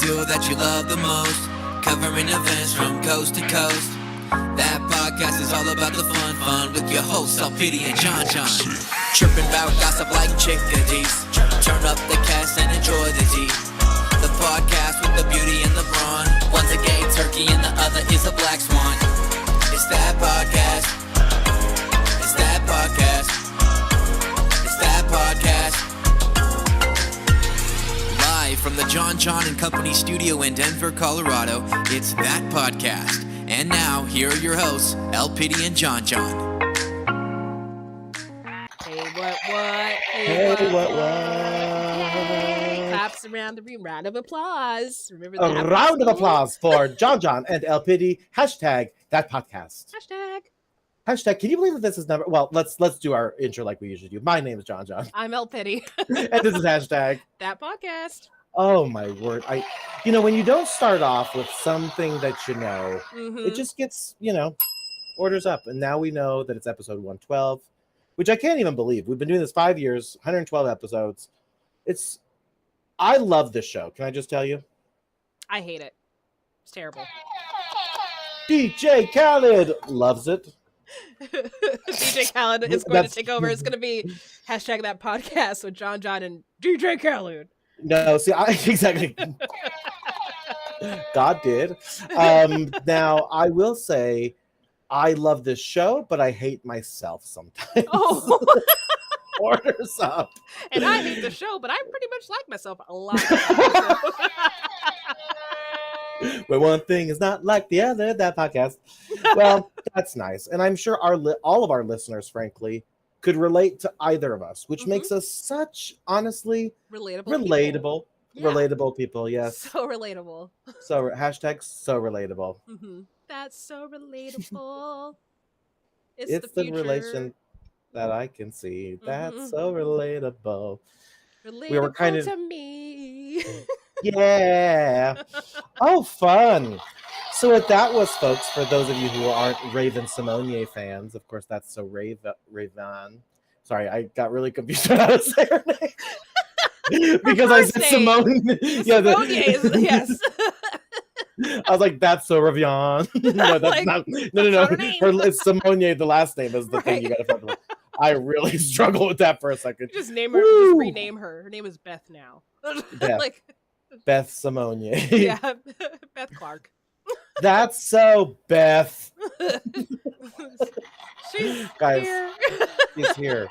show that you love the most, covering events from coast to coast. That podcast is all about the fun with your hosts, Alpity and John. Chirping about gossip like chickadees. Turn up the cast and enjoy the tea. The podcast with the beauty and the brawn. One's a gay turkey and the other is a black swan. It's that podcast. It's that podcast. It's that podcast. Live from the John and Company studio in Denver, Colorado, it's That Podcast. And now, here are your hosts, Alpity and John. Hey, what? Hey, what? Hey, claps around the room. Round of applause. Remember that? A round of applause for John and Alpity. Hashtag That Podcast. Hashtag, can you believe that this is never... Well, let's do our intro like we usually do. My name is John. I'm Alpity. And this is hashtag That Podcast. Oh, my word. When you don't start off with something that you know, it just gets, orders up. And now we know that it's episode 112, which I can't even believe. We've been doing this 5 years, 112 episodes. I love this show. Can I just tell you? I hate it. It's terrible. DJ Khaled loves it. DJ Khaled is going to take over. It's going to be hashtag That Podcast with John and DJ Khaled. No, see, exactly. God did. Now, I will say, I love this show, but I hate myself sometimes. Oh. Orders up. And I hate the show, but I pretty much like myself a lot. But one thing is not like the other, That Podcast. Well, that's nice. And I'm sure all of our listeners, frankly, could relate to either of us, which makes us such, honestly, relatable people. Yes. So relatable. So hashtag so relatable. That's so relatable. It's the relation that I can see. That's so relatable. We were kind of to me. Yeah. Oh, fun. So what that was, folks, for those of you who aren't Raven-Symoné fans, of course, that's so Raven. Sorry, I got really confused when I was saying her name. Because I said Simone. Symoné, yes. I was like, that's so Ravion. No, that's not. No. It's Symoné, the last name is the thing you got to fuck with. I really struggle with that for a second. Just name her. Just rename her. Her name is Beth now. Beth Symoné. Yeah, Beth Clark. That's so Beth. She's Guys, here. She's here.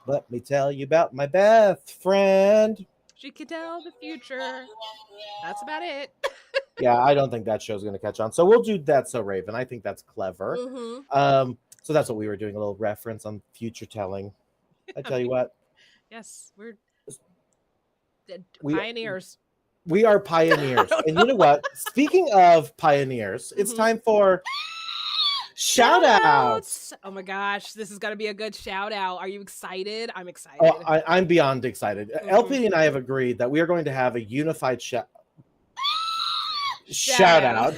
Let me tell you about my Beth friend. She can tell the future. That's about it. Yeah, I don't think that show's going to catch on. So we'll do That's So Raven. I think that's clever. So that's what we were doing, a little reference on future telling. I tell you what. Yes, we're pioneers. We are pioneers. And you know what? Speaking of pioneers, it's time for shout outs. Oh my gosh, this is going to be a good shout out. Are you excited? I'm excited. Oh, I'm beyond excited. LP and I have agreed that we are going to have a unified shout out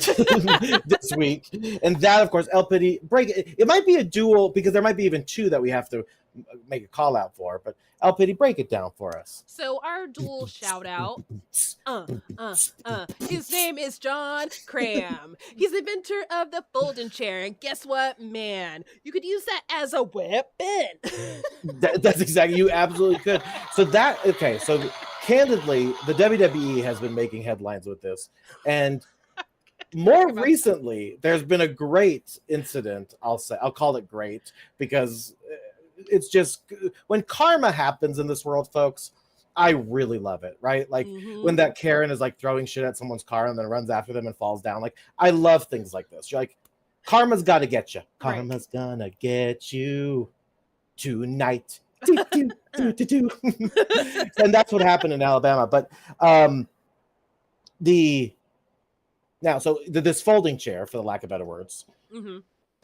this week. And that, of course, LPD, break it might be a dual, because there might be even two that we have to make a call out for, but LPD, break it down for us. So our dual shout out, his name is John Cram. He's the inventor of the folding chair, and guess what, man? You could use that as a weapon. That's exactly, you absolutely could. So candidly, the WWE has been making headlines with this, and more recently, there's been a great incident. I'll call it great, because it's just, when karma happens in this world, folks, I really love it, right? Like when that Karen is like throwing shit at someone's car and then runs after them and falls down. Like, I love things like this. You're like, karma's got to get you. Karma's gonna get you tonight. And that's what happened in Alabama. But this folding chair, for the lack of better words,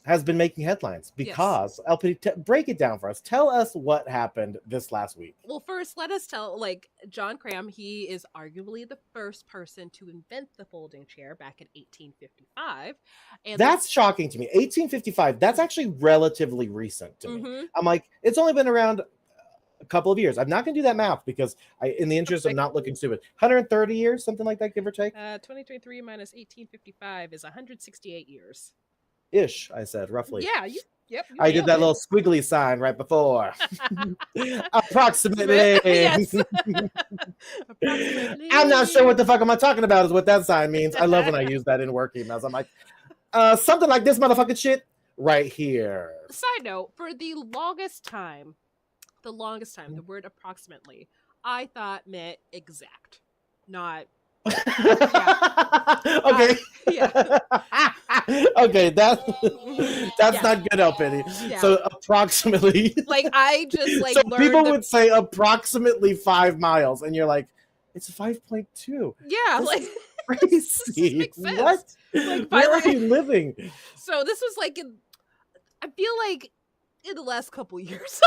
has been making headlines because LP, break it down for us. Tell us what happened this last week. Well, first, let us tell, John Cram, he is arguably the first person to invent the folding chair back in 1855. And that's shocking to me. 1855, that's actually relatively recent to me. I'm like, it's only been around a couple of years. I'm not going to do that math because in the interest of not looking stupid, 130 years, something like that, give or take. 2023 minus 1855 is 168 years. Ish, I said roughly. Yeah, Yep. I did that little squiggly sign right before. Approximately. Yes. Approximately. I'm not sure what the fuck am I talking about is what that sign means. I love when I use that in work emails. I'm like, something like this motherfucking shit right here. Side note, for the longest time, the word approximately, I thought meant exact, not. Okay. Yeah. Okay, that's not good, El Penny. Yeah. So approximately, like I just like so learned people would say approximately 5 miles, and you're like, it's 5.2. Yeah, This like is crazy. makes sense. What? Like, Where are you living? So this was like I feel like in the last couple years.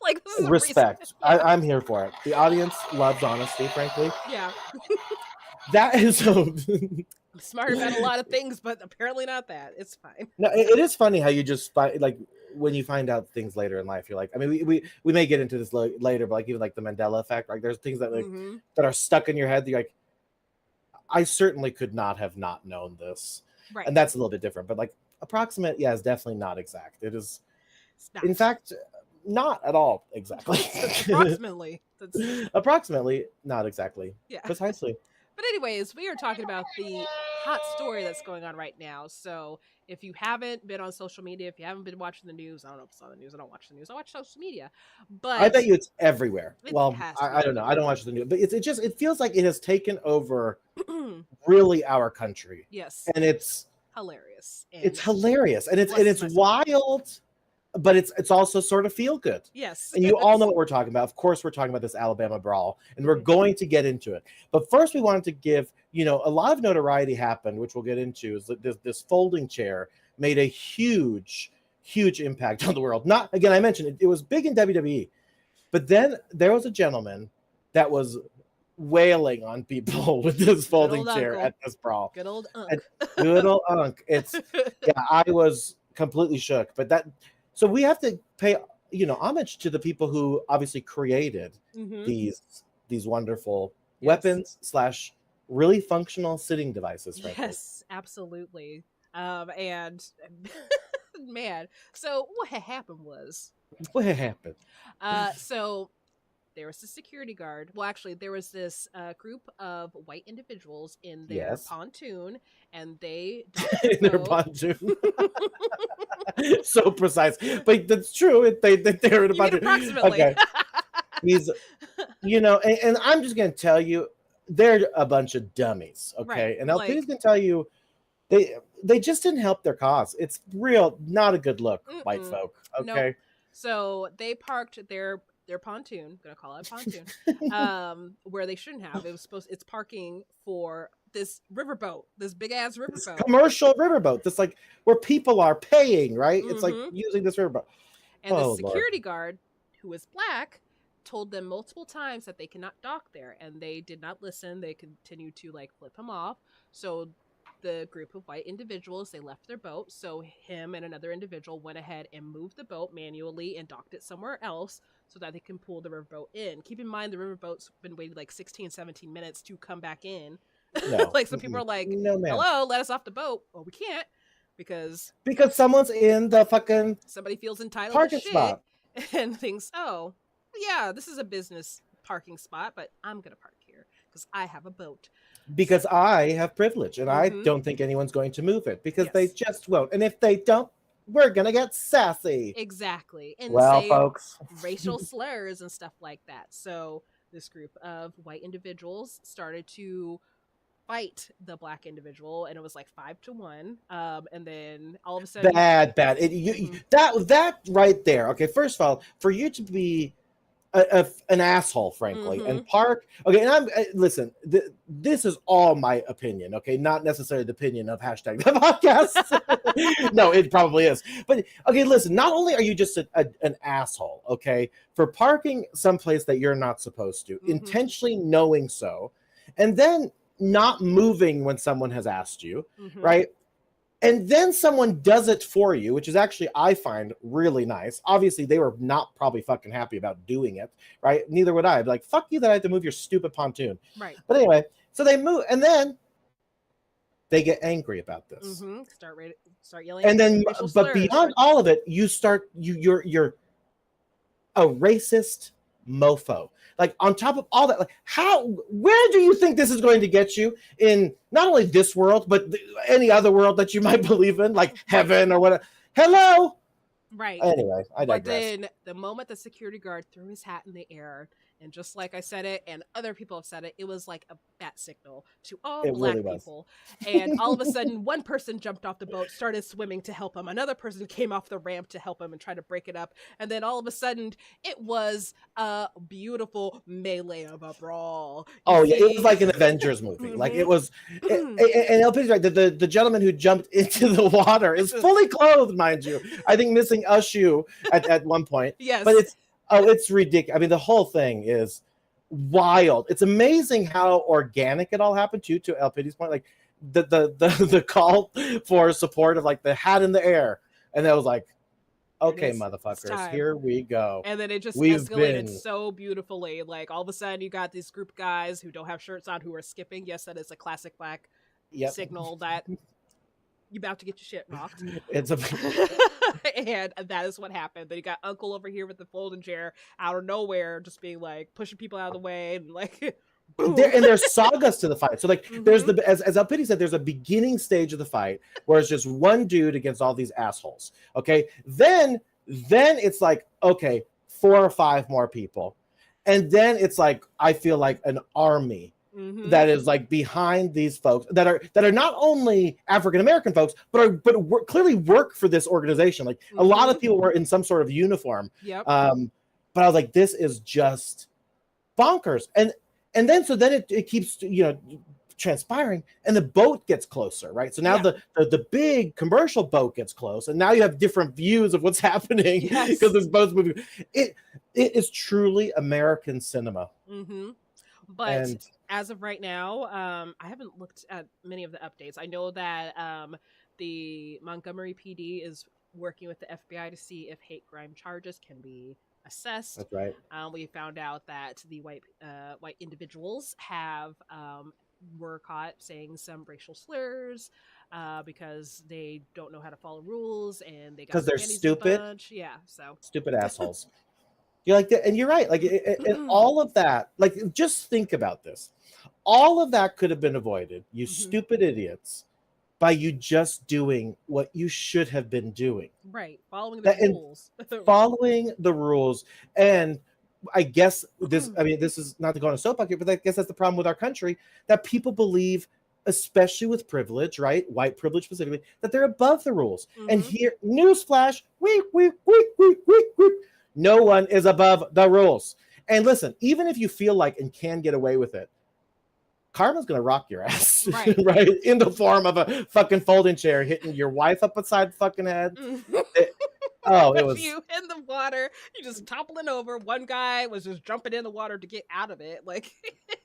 Like this is Respect. Yeah. I'm here for it. The audience loves honesty, frankly. Yeah. That is I'm smart about a lot of things, but apparently not that. It's fine. No, it is funny how you just find, like, when you find out things later in life, you're like, I mean, we may get into this later, but like even like the Mandela effect, like there's things that like that are stuck in your head that you're like, I certainly could not have not known this. Right. And that's a little bit different, but like approximate, yeah, is definitely not exact. It is, in fact, not at all exactly. Approximately. Approximately, not exactly. Yeah. Precisely. But anyways, we are talking about the hot story that's going on right now. So if you haven't been on social media, if you haven't been watching the news, I don't know if it's on the news. I don't watch the news. I watch social media. But I bet you it's everywhere. Well, I don't be. know. I don't watch the news, but it feels like it has taken over really our country. Yes. And it's hilarious. It's hilarious. And it's wild. But it's also sort of feel good. Yes. And you all know what we're talking about. Of course, we're talking about this Alabama brawl, and we're going to get into it. But first, we wanted to give, a lot of notoriety happened, which we'll get into, is that this folding chair made a huge, huge impact on the world. Not, again, I mentioned it was big in WWE, but then there was a gentleman that was wailing on people with this folding chair at this brawl. Good old Unk. Good old Unk. I was completely shook. But so we have to pay, homage to the people who obviously created these wonderful weapons / really functional sitting devices. Frankly. Yes, absolutely. And man, so what had happened was. So there was a security guard. Well, actually, there was this group of white individuals in their pontoon, and they in their pontoon. So precise, but that's true. They're in a pontoon. Approximately. Okay. He's, and I'm just gonna tell you, they're a bunch of dummies. Okay, right. And LP's gonna tell you, they just didn't help their cause. It's not a good look, white folk. Okay. Nope. So they parked their pontoon, gonna call it a pontoon, where they shouldn't have. It's parking for this riverboat, this big ass riverboat, commercial riverboat. That's like where people are paying, right? It's like using this riverboat. And the security guard, who is black, told them multiple times that they cannot dock there, and they did not listen. They continued to flip him off. So the group of white individuals, they left their boat. So him and another individual went ahead and moved the boat manually and docked it somewhere else so that they can pull the riverboat in. Keep in mind the riverboat's been waiting 16, 17 minutes to come back in. No. Some people are like, no, hello, let us off the boat. Well, we can't because someone's in the fucking somebody feels entitled parking to shit spot and thinks, oh yeah, this is a business parking spot, but I'm gonna park here because I have a boat. Because I have privilege, and I don't think anyone's going to move it because they just won't. And if they don't, we're gonna get sassy. Exactly. And say folks, racial slurs and stuff like that. So this group of white individuals started to fight the black individual, and it was 5-1. And then all of a sudden, bad. That right there. Okay, first of all, for you to be an asshole, frankly, and park. Okay, and listen. This is all my opinion. Okay, not necessarily the opinion of hashtag the podcast. No, it probably is. But okay, listen. Not only are you just an asshole, okay, for parking someplace that you're not supposed to, intentionally knowing so, and then not moving when someone has asked you, right? And then someone does it for you, which is actually, I find, really nice. Obviously, they were not probably fucking happy about doing it, right? Neither would I. I'd be like, fuck you that I have to move your stupid pontoon. Right. But anyway, so they move, and then they get angry about this. Mm-hmm. Start yelling. And then, racial but slurs, beyond all of it, you're a racist mofo. Like, on top of all that, like, where do you think this is going to get you in not only this world, but any other world that you might believe in, like heaven or whatever? Hello. Right. Anyway, I digress. But then the moment the security guard threw his hat in the air, and just like I said it, and other people have said it, it was like a bat signal to all black people. And all of a sudden, one person jumped off the boat, started swimming to help him. Another person came off the ramp to help him and try to break it up. And then all of a sudden, it was a beautiful melee of a brawl. It was like an Avengers movie. Like, it was, and LP's right. The gentleman who jumped into the water is fully clothed, mind you. I think missing a shoe at one point. Yes, but it's ridiculous. I mean, the whole thing is wild. It's amazing how organic it all happened to LPD's point. Like the call for support of like the hat in the air, and that was like, okay, motherfuckers, here we go. And then it just escalated so beautifully. Like, all of a sudden, you got this group of guys who don't have shirts on who are skipping. Yes, that is a classic black signal that you're about to get your shit rocked. And that is what happened. Then you got Uncle over here with the folding chair out of nowhere, just being like pushing people out of the way and like. There's sagas to the fight. So like, there's as Alpidi said, there's a beginning stage of the fight where it's just one dude against all these assholes. Okay, then it's like, okay, 4 or 5 more people, and then it's like, I feel like an army. That is like behind these folks that are not only African American folks, but clearly work for this organization. Like, a lot of people were in some sort of uniform. Yep. But I was like, this is just bonkers. And then it keeps transpiring, and the boat gets closer, right? So now the big commercial boat gets close, and now you have different views of what's happening because this boat's moving. It is truly American cinema. But as of right now, I haven't looked at many of the updates. I know that the Montgomery PD is working with the FBI to see if hate crime charges can be assessed. That's right. We found out that the white individuals were caught saying some racial slurs because they don't know how to follow rules, and they got because they're stupid. So stupid assholes. You're like that, and you're right. Like, and all of that, like, just think about this. All of that could have been avoided, you stupid idiots, by you just doing what you should have been doing. Right, following the rules. Following the rules. And I guess this is not to go on a soapbox here, but I guess that's the problem with our country, that people believe, especially with privilege, right? White privilege specifically, that they're above the rules. And here, newsflash, no one is above the rules. And listen, even if you feel like and can get away with it, karma's gonna rock your ass, right? In the form of a fucking folding chair hitting your wife up beside the fucking head. It was you in the water, you just toppling over. One guy was just jumping in the water to get out of it. Like,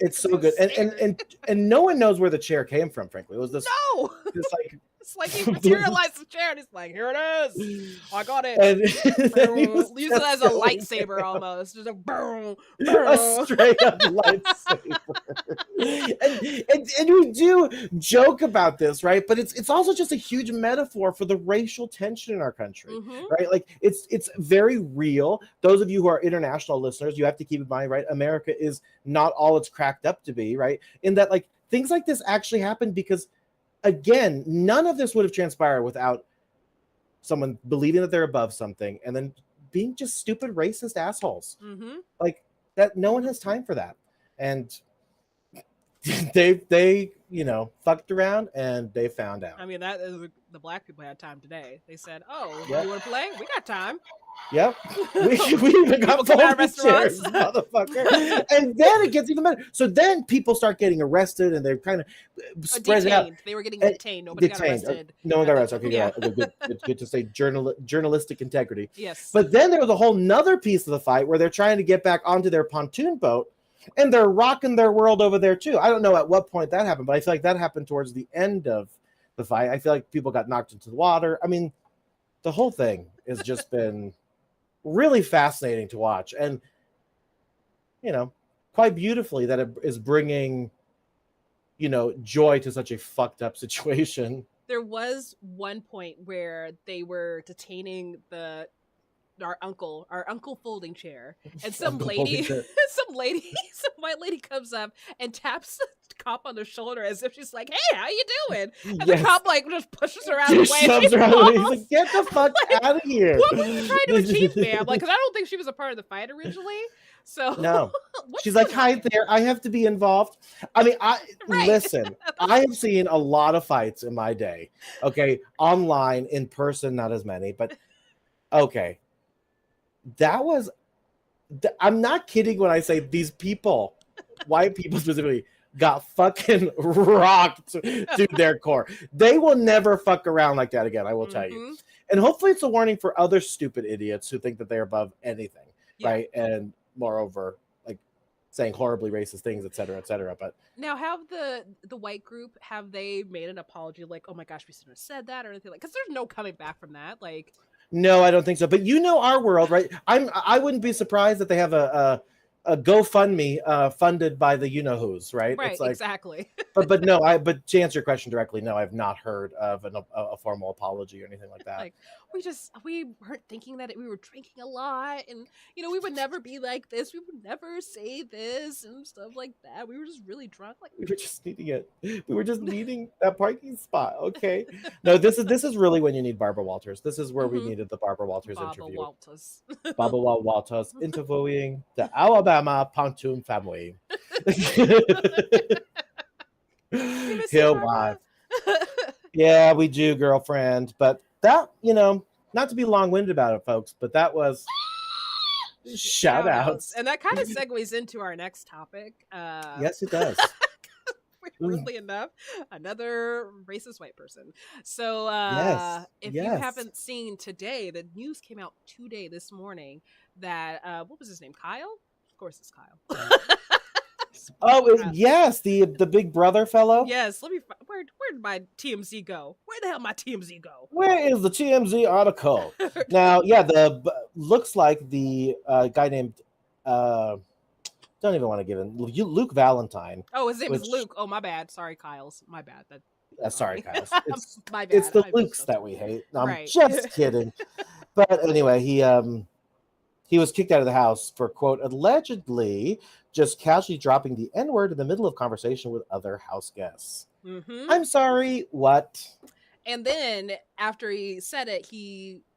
it's so good, and no one knows where the chair came from. Frankly, it was this like. It's like he materialized the chair and he's like, here it is. I got it. And use it as a lightsaber almost. Just a straight up lightsaber. and we do joke about this, right? But it's also just a huge metaphor for the racial tension in our country, right? Like, it's very real. Those of you who are international listeners, you have to keep in mind, right? America is not all it's cracked up to be, right? In that, like, things like this actually happen because, again, none of this would have transpired without someone believing that they're above something and then being just stupid racist assholes. Like that, no one has time for that. And they fucked around and they found out. I mean, that is the black people had time today. They said, "Oh, you want to play? We got time." Yep, we even got folding chairs, motherfucker. And then it gets even better. So then people start getting arrested, and they're kind of spread out. They were getting detained. Nobody got arrested. No one got arrested. Okay, yeah. Good to say journalistic integrity. Yes. But then there was a whole nother piece of the fight where they're trying to get back onto their pontoon boat, and they're rocking their world over there too. I don't know at what point that happened, but I feel like that happened towards the end of the fight. I feel like people got knocked into the water. I mean, the whole thing has just been really fascinating to watch, and quite beautifully that it is bringing joy to such a fucked up situation. There was one point where they were detaining our uncle folding chair, and some lady some white lady comes up and taps the cop on the shoulder as if she's like, "Hey, how you doing?" And the cop like just pushes her out of the way. Shoves her out of the way. He's like, "Get the fuck out of here!" What were you trying to achieve, ma'am? Like, because I don't think she was a part of the fight originally. So no, she's like, "Hi there, I have to be involved." I mean, listen. I have seen a lot of fights in my day. Okay, online, in person, not as many, but okay. That was, I'm not kidding when I say these people, white people specifically, got fucking rocked to their core. They will never fuck around like that again, I will tell you. And hopefully it's a warning for other stupid idiots who think that they're above anything, right? And moreover, like saying horribly racist things, et cetera, but now have the white group, have they made an apology like, oh my gosh, we shouldn't have said that or anything, like, because there's no coming back from that, like. No, I don't think so. But our world, right? I wouldn't be surprised that they have a GoFundMe funded by the you-know-whos, right? Right, it's like, exactly. but no, but to answer your question directly, no, I've not heard of a formal apology or anything like that. Like, we weren't thinking that we were drinking a lot, and we would never be like this. We would never say this and stuff like that. We were just really drunk. Like, we were just needing it. We were just needing that parking spot. Okay. No, this is really when you need Barbara Walters. This is where we needed the Barbara Walters interview. Barbara Walters interviewing the Alabama pontoon family. Hill wife. Yeah, we do, girlfriend. But that, not to be long-winded about it, folks, but that was shout outs. And that kind of segues into our next topic. Yes, it does. Weirdly enough, another racist white person. So if you haven't seen today, the news came out today this morning that what was his name? Kyle? Of course it's Kyle. Yes, the Big Brother fellow. Yes, let me. Where did my TMZ go? Where the hell my TMZ go? Where is the TMZ article? Now, looks like the guy named don't even want to give him Luke Valentine. Oh, his name is Luke. Oh, my bad. Sorry, Kyle's. My bad. Sorry, Kyle. My bad. It's the Lukes that we hate. No, I'm just kidding. But anyway, he was kicked out of the house for, quote, allegedly just casually dropping the N-word in the middle of conversation with other house guests. I'm sorry, what? And then after he said it,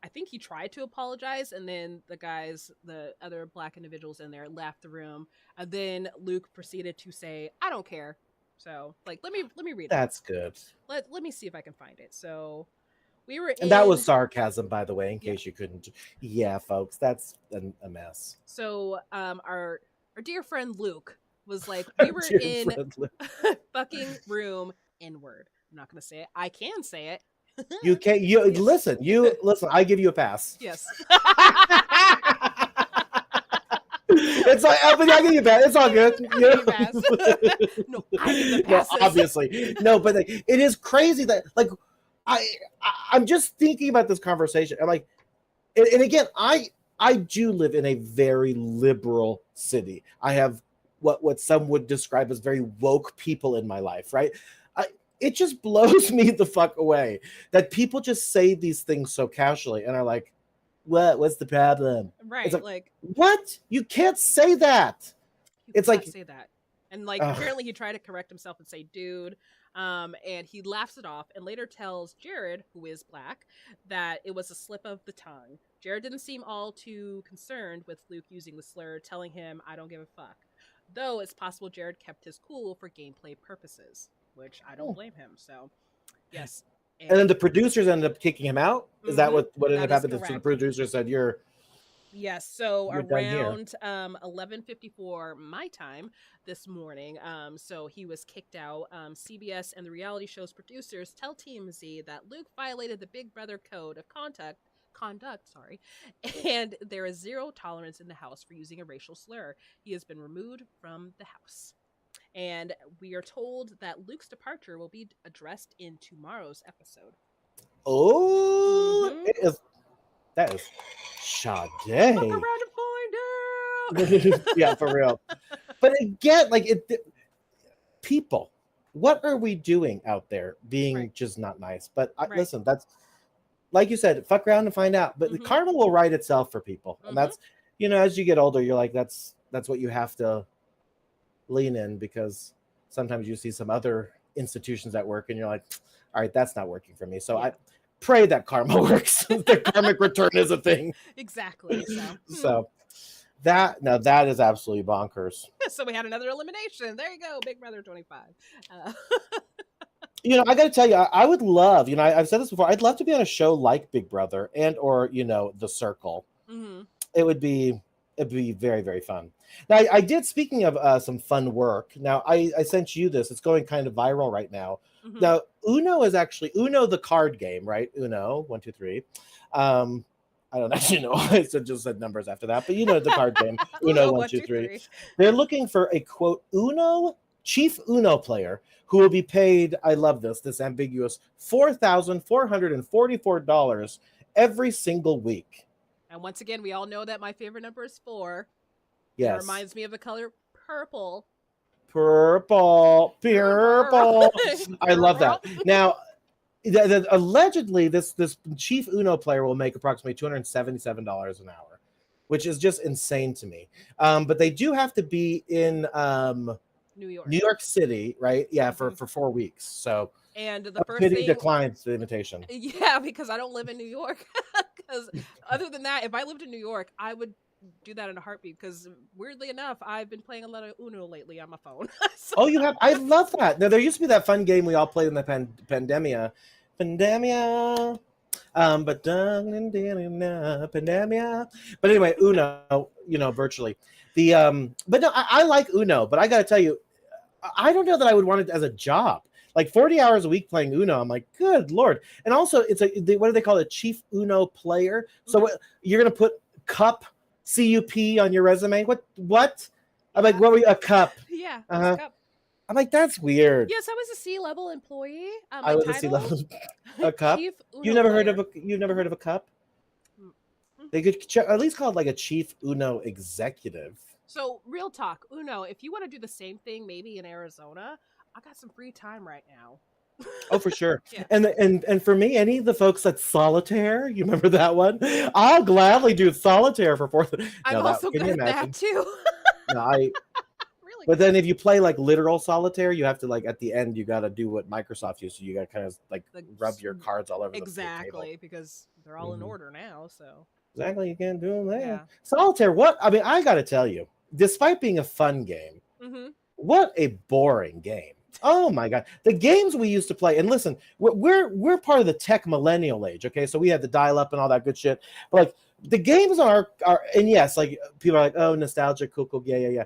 I think he tried to apologize, and then the other black individuals in there left the room. And then Luke proceeded to say, "I don't care." So, like, let me read it. That's good. Let me see if I can find it. So and that was sarcasm, by the way, in case you couldn't. Yeah, folks, that's a mess. So our dear friend Luke was like, we were in fucking room N-word. I'm not gonna say it. I can say it. You can't. Listen. I give you a pass. Yes. It's like I give you a pass. It's all good. No, I give the passes. No, obviously, no. But it is crazy that I'm just thinking about this conversation. I'm like, and again, I do live in a very liberal city. I have what some would describe as very woke people in my life, right? It just blows me the fuck away that people just say these things so casually and are like, what's the problem? Right. It's like, what? You can't say that. It's like, say that. And apparently he tried to correct himself and say, dude. And he laughs it off and later tells Jared, who is black, that it was a slip of the tongue. Jared didn't seem all too concerned with Luke using the slur, telling him, I don't give a fuck. Though it's possible Jared kept his cool for gameplay purposes, which I don't blame him. So, yes. And then the producers ended up kicking him out? Is that what ended up happening? So the producer said, Yes, so around 11:54 my time this morning, so he was kicked out. CBS and the reality show's producers tell TMZ that Luke violated the Big Brother code of conduct, and there is zero tolerance in the house for using a racial slur. He has been removed from the house. And we are told that Luke's departure will be addressed in tomorrow's episode. Oh, Mhm. that is Sade. Fuck around and find out. Yeah, for real. But again, like people, what are we doing out there being Right. just not nice? But Right. listen, that's like you said, fuck around and find out. But the Mhm. karma will right itself for people, and that's as you get older, you're like that's what you have to lean in, because sometimes you see some other institutions at work, and you're like, all right, that's not working for me. So Yeah. I pray that karma works. The karmic return is a thing. Exactly. So that is absolutely bonkers. So we had another elimination. There you go, Big Brother 25. I got to tell you, I would love, I've said this before, I'd love to be on a show like Big Brother and or The Circle. Mhm. It'd be very, very fun. Now, I did, speaking of some fun work, now I sent you this. It's going kind of viral right now. Mhm. Now, Uno is actually Uno, the card game, right? Uno, 1, 2, 3. I don't actually know. I just said numbers after that, but the card game, Uno, 1, 2, 3. They're looking for a quote chief Uno player who will be paid, I love this ambiguous, $4,444 every single week. And once again, we all know that my favorite number is 4. Yes. It reminds me of the color purple. Purple. I love that. Now, allegedly, this chief Uno player will make approximately $277 an hour, which is just insane to me. But they do have to be in New York City, right? Yeah, for 4 weeks. So, and the first pity thing declines the invitation. Yeah, because I don't live in New York. Because other than that, if I lived in New York, I would do that in a heartbeat. Because weirdly enough, I've been playing a lot of Uno lately on my phone. So... Oh, you have? I love that. Now, there used to be that fun game we all played in the pandemia. But anyway, Uno, virtually. But no, I like Uno, but I got to tell you, I don't know that I would want it as a job. Like 40 hours a week playing Uno, I'm like, good Lord. And also, it's what do they call it? Chief Uno player. So you're going to put CUP on your resume? What? I'm like, what were you, a cup? Yeah. Cup. I'm like, that's weird. Yes, I was a C-level employee. I was a C-level. A cup? You've never heard of a cup? They could at least call it like a chief Uno executive. So, real talk, Uno, if you want to do the same thing maybe in Arizona, I got some free time right now. Oh, for sure. Yeah. And for me, any of the folks at Solitaire, you remember that one? I'll gladly do Solitaire for 4th. I'm also good at that too. No, really. But then if you play like literal Solitaire, you have to at the end you got to do what Microsoft used to. You got to kind of rub your cards all over the table. Exactly, because they're all in order now. So exactly, you can't do them there. Yeah. Solitaire. I got to tell you, despite being a fun game, what a boring game. Oh my God. The games we used to play, and listen, we're part of the tech millennial age. Okay. So we had the dial up and all that good shit. But the games are, and yes, people are like, oh, nostalgia, cool. Yeah.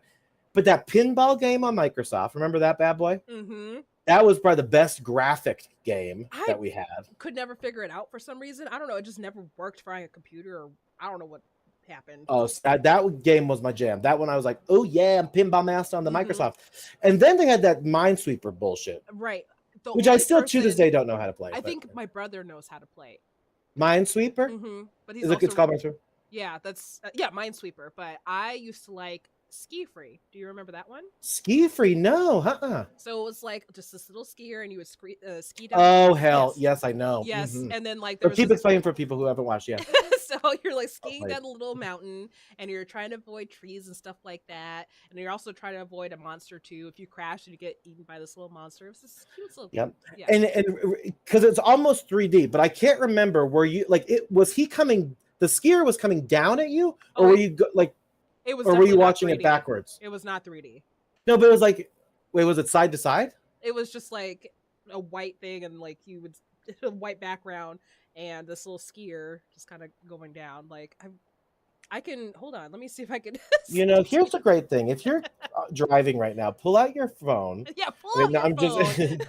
But that pinball game on Microsoft, remember that bad boy? Mm-hmm. That was probably the best graphic game that we had. Could never figure it out for some reason. I don't know. It just never worked for a computer, or I don't know what happened. Oh, that game was my jam. That one I was like, oh yeah, I'm pinball master on the Microsoft. And then they had that Minesweeper bullshit, right? Which I still to this day don't know how to play. I think my brother knows how to play Minesweeper. But it's called Minesweeper. Yeah, that's Minesweeper. But I used to like Ski Free. Do you remember that one? Ski Free? No, So it was like just this little skier, and you would ski down. Oh hell, yes, I know. Yes, and then keep explaining for people who haven't watched yet. So you're skiing down a little mountain, and you're trying to avoid trees and stuff like that, and you're also trying to avoid a monster too. If you crash and you get eaten by this little monster, it's this cute little. Yep. Yeah. And because it's almost 3D, but I can't remember. Were you was he coming? The skier was coming down at you, or were you It was, or were you watching it backwards? It was not 3D. No, but it was wait, was it side to side? It was just like a white thing, and you would a white background, and this little skier just kind of going down. I can hold on. Let me see if I can. Here's the great thing: if you're driving right now, pull out your phone. Yeah, pull out your phone.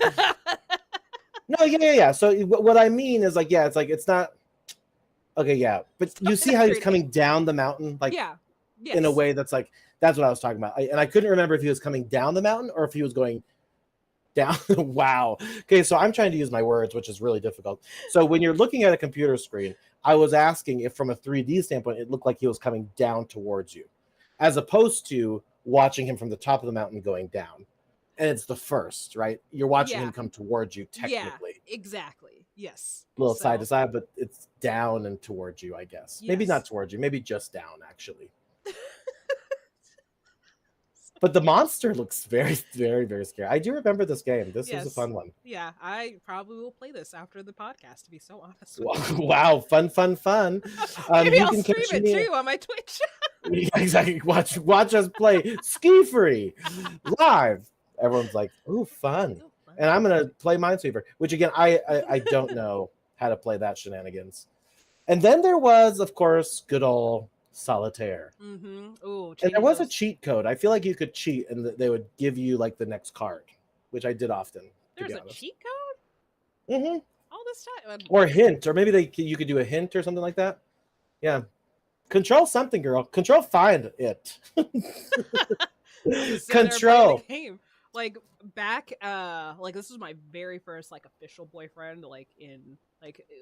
No, yeah. So what I mean is it's not. Okay, yeah, but you see how he's coming down the mountain, yeah. in a way that's like, that's what I was talking about. And I couldn't remember if he was coming down the mountain or if he was going down. Wow. Okay, so I'm trying to use my words, which is really difficult. So when you're looking at a computer screen, I was asking if from a 3D standpoint, it looked like he was coming down towards you, as opposed to watching him from the top of the mountain going down. And it's the first, right? You're watching him come towards you technically. Yeah, exactly. Yes. A little side to side, but it's down and towards you, I guess. Maybe not towards you, maybe just down, actually. But the monster looks very, very, very scary. I do remember this game. This was a fun one. Yeah, I probably will play this after the podcast, to be so honest with you. Wow, fun. Maybe I'll stream it too on my Twitch. Exactly. Watch us play Ski Free live. Everyone's like, "Ooh, fun!" And I'm gonna play Minesweeper, which again, I don't know how to play that shenanigans. And then there was, of course, good old Solitaire. Ooh, and there was a cheat code. I feel like you could cheat, and they would give you like the next card, which I did often. There's a cheat code. All this time, or a hint, or maybe you could do a hint or something like that. Yeah, control something, girl. Control find it. Control. Like back, like this was my very first like official boyfriend. Like it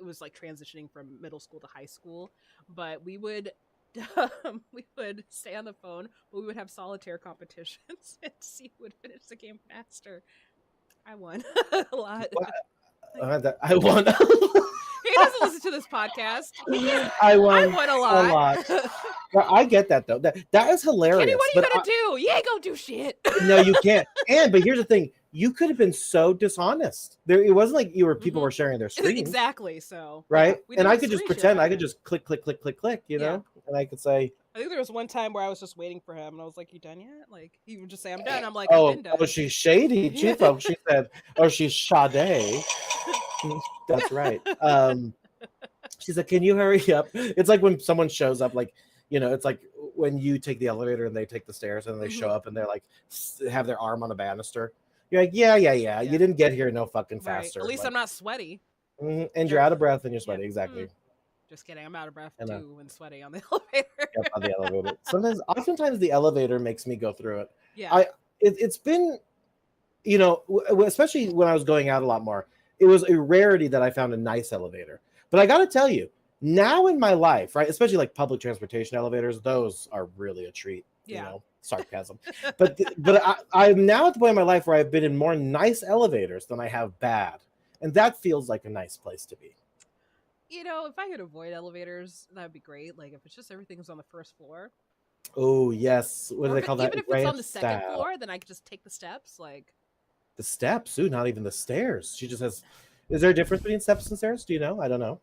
was like transitioning from middle school to high school, but we would stay on the phone, but we would have solitaire competitions and see who would finish the game faster. I won a lot. I won. He doesn't listen to this podcast. I won a lot. Well, I get that though. That is hilarious. Kenny, what are you gonna do? You ain't gonna do shit. No, you can't. But here's the thing: you could have been so dishonest. It wasn't like people were sharing their screens. Exactly. So right, and I could just pretend. I could just click, you know, and I could say. I think there was one time where I was just waiting for him, and I was like, "You done yet?" Like he would just say, "I'm done." I'm like, "I've been done." Oh, she's shady, too, folks. She said, "Oh, she's Sade." That's right. She said, "Can you hurry up?" It's like when someone shows up, like, you know, it's like when you take the elevator and they take the stairs and they show up and they're like, have their arm on a banister. You're like, yeah. You didn't get here no fucking faster. At least I'm not sweaty. And you're out of breath and you're sweaty. Exactly. Just kidding. I'm out of breath too and sweaty on the elevator. Yep, on the elevator. Oftentimes the elevator makes me go through it. Yeah. It's been, you know, especially when I was going out a lot more, it was a rarity that I found a nice elevator. But I got to tell you, now in my life, right, especially like public transportation elevators, those are really a treat. You know, sarcasm. but I'm now at the point in my life where I've been in more nice elevators than I have bad, and that feels like a nice place to be. You know, if I could avoid elevators, that'd be great. Like if it's just everything's on the first floor. Oh yes, what do they call that? Even if it's on the second floor, then I could just take the steps. Like the steps? Ooh, not even the stairs. She just has. Is there a difference between steps and stairs? Do you know? I don't know.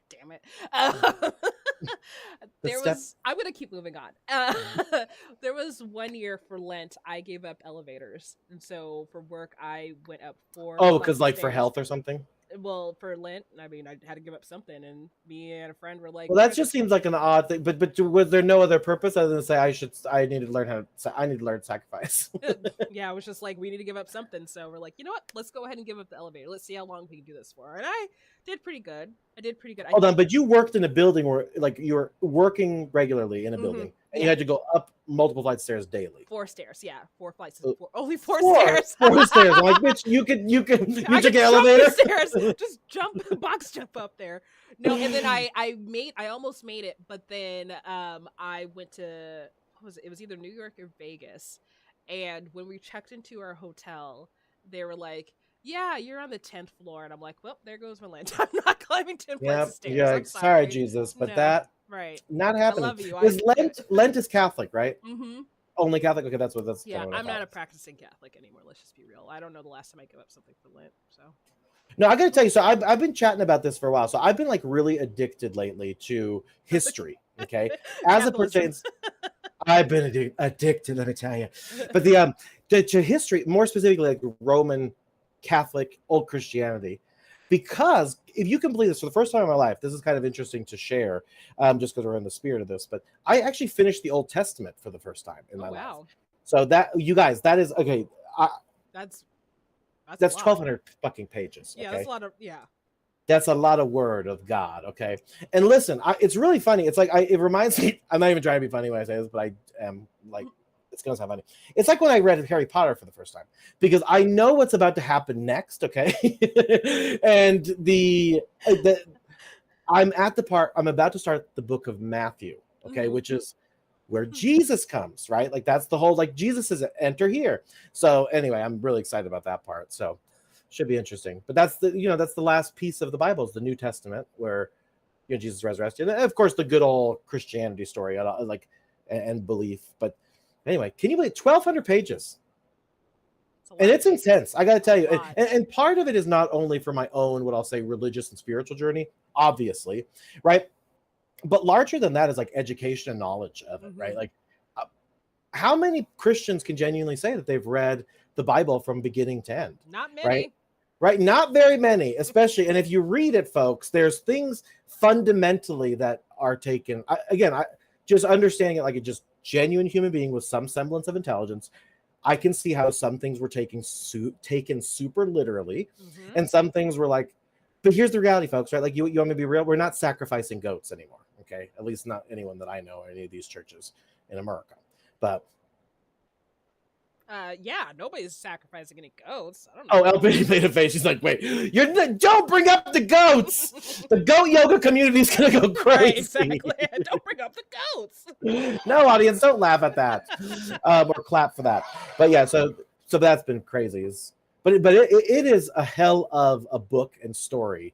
Damn it. I'm gonna keep moving on. There was 1 year for Lent I gave up elevators, and so for work I went up 4. Oh, because like for health or something. Well, for Lent, I mean, I had to give up something, and me and a friend were like, "Well, that just seems like an odd thing." But was there no other purpose other than say I need to learn sacrifice? Yeah, it was just like we need to give up something, so we're like, you know what? Let's go ahead and give up the elevator. Let's see how long we can do this for. And I did pretty good. Hold on, but you worked in a building where, like, you were working regularly in a building, and you had to go up multiple flights of stairs daily. 4 stairs, yeah, 4 flights. Only 4 stairs. 4 stairs. I'm like, bitch, you took an elevator. Stairs. Just box jump up there. No, and then I almost made it, but then I went to it was either New York or Vegas, and when we checked into our hotel, they were like, "Yeah, you're on the 10th floor," and I'm like, "Well, there goes my Lent. I'm not climbing 10 flights of stairs." Yeah, I'm sorry, Jesus, but that not happening. I love you. Is Lent is Catholic, right? Mm-hmm. Only Catholic. Okay, that's what. Yeah, I'm not a practicing Catholic anymore. Let's just be real. I don't know the last time I gave up something for Lent. So. No, I got to tell you. So I've been chatting about this for a while. So I've been like really addicted lately to history. Okay, as it pertains. I've been addicted. Let me tell you. But to history, more specifically, like Roman Catholic, old Christianity, because if you can believe this, for the first time in my life, this is kind of interesting to share, just because we're in the spirit of this, but I actually finished the Old Testament for the first time in my life. So that, you guys, that is okay. That's 1,200 fucking pages. Yeah, okay? that's a lot of That's a lot of word of God, okay? And listen, it's really funny. It's like it reminds me. I'm not even trying to be funny when I say this, but I am like, it's gonna sound funny. It's like when I read Harry Potter for the first time because I know what's about to happen next, okay? And I'm at the part. I'm about to start the book of Matthew, okay, which is where Jesus comes, right? Like that's the whole like Jesus is enter here. So anyway, I'm really excited about that part. So should be interesting. But that's the last piece of the Bible is the New Testament where Jesus resurrected, and of course the good old Christianity story, like and belief. But anyway, can you believe 1,200 pages? And it's intense. I got to tell you, and part of it is not only for my own what I'll say religious and spiritual journey, obviously, right? But larger than that is like education and knowledge of it, right? Like, how many Christians can genuinely say that they've read the Bible from beginning to end? Not many. Right? Not very many, especially. And if you read it, folks, there's things fundamentally that are taken. I just understanding it like a just genuine human being with some semblance of intelligence. I can see how some things were taken super literally, and some things were like. But here's the reality, folks. Right? Like you want me to be real? We're not sacrificing goats anymore. Okay, at least not anyone that I know or any of these churches in America. But yeah, nobody's sacrificing any goats. I don't know. Oh, LP made a face. She's like, "Wait, don't bring up the goats. The goat yoga community is gonna go crazy." Right, exactly. Don't bring up the goats. No, audience, don't laugh at that, or clap for that. But yeah, so that's been crazy. But it is a hell of a book and story,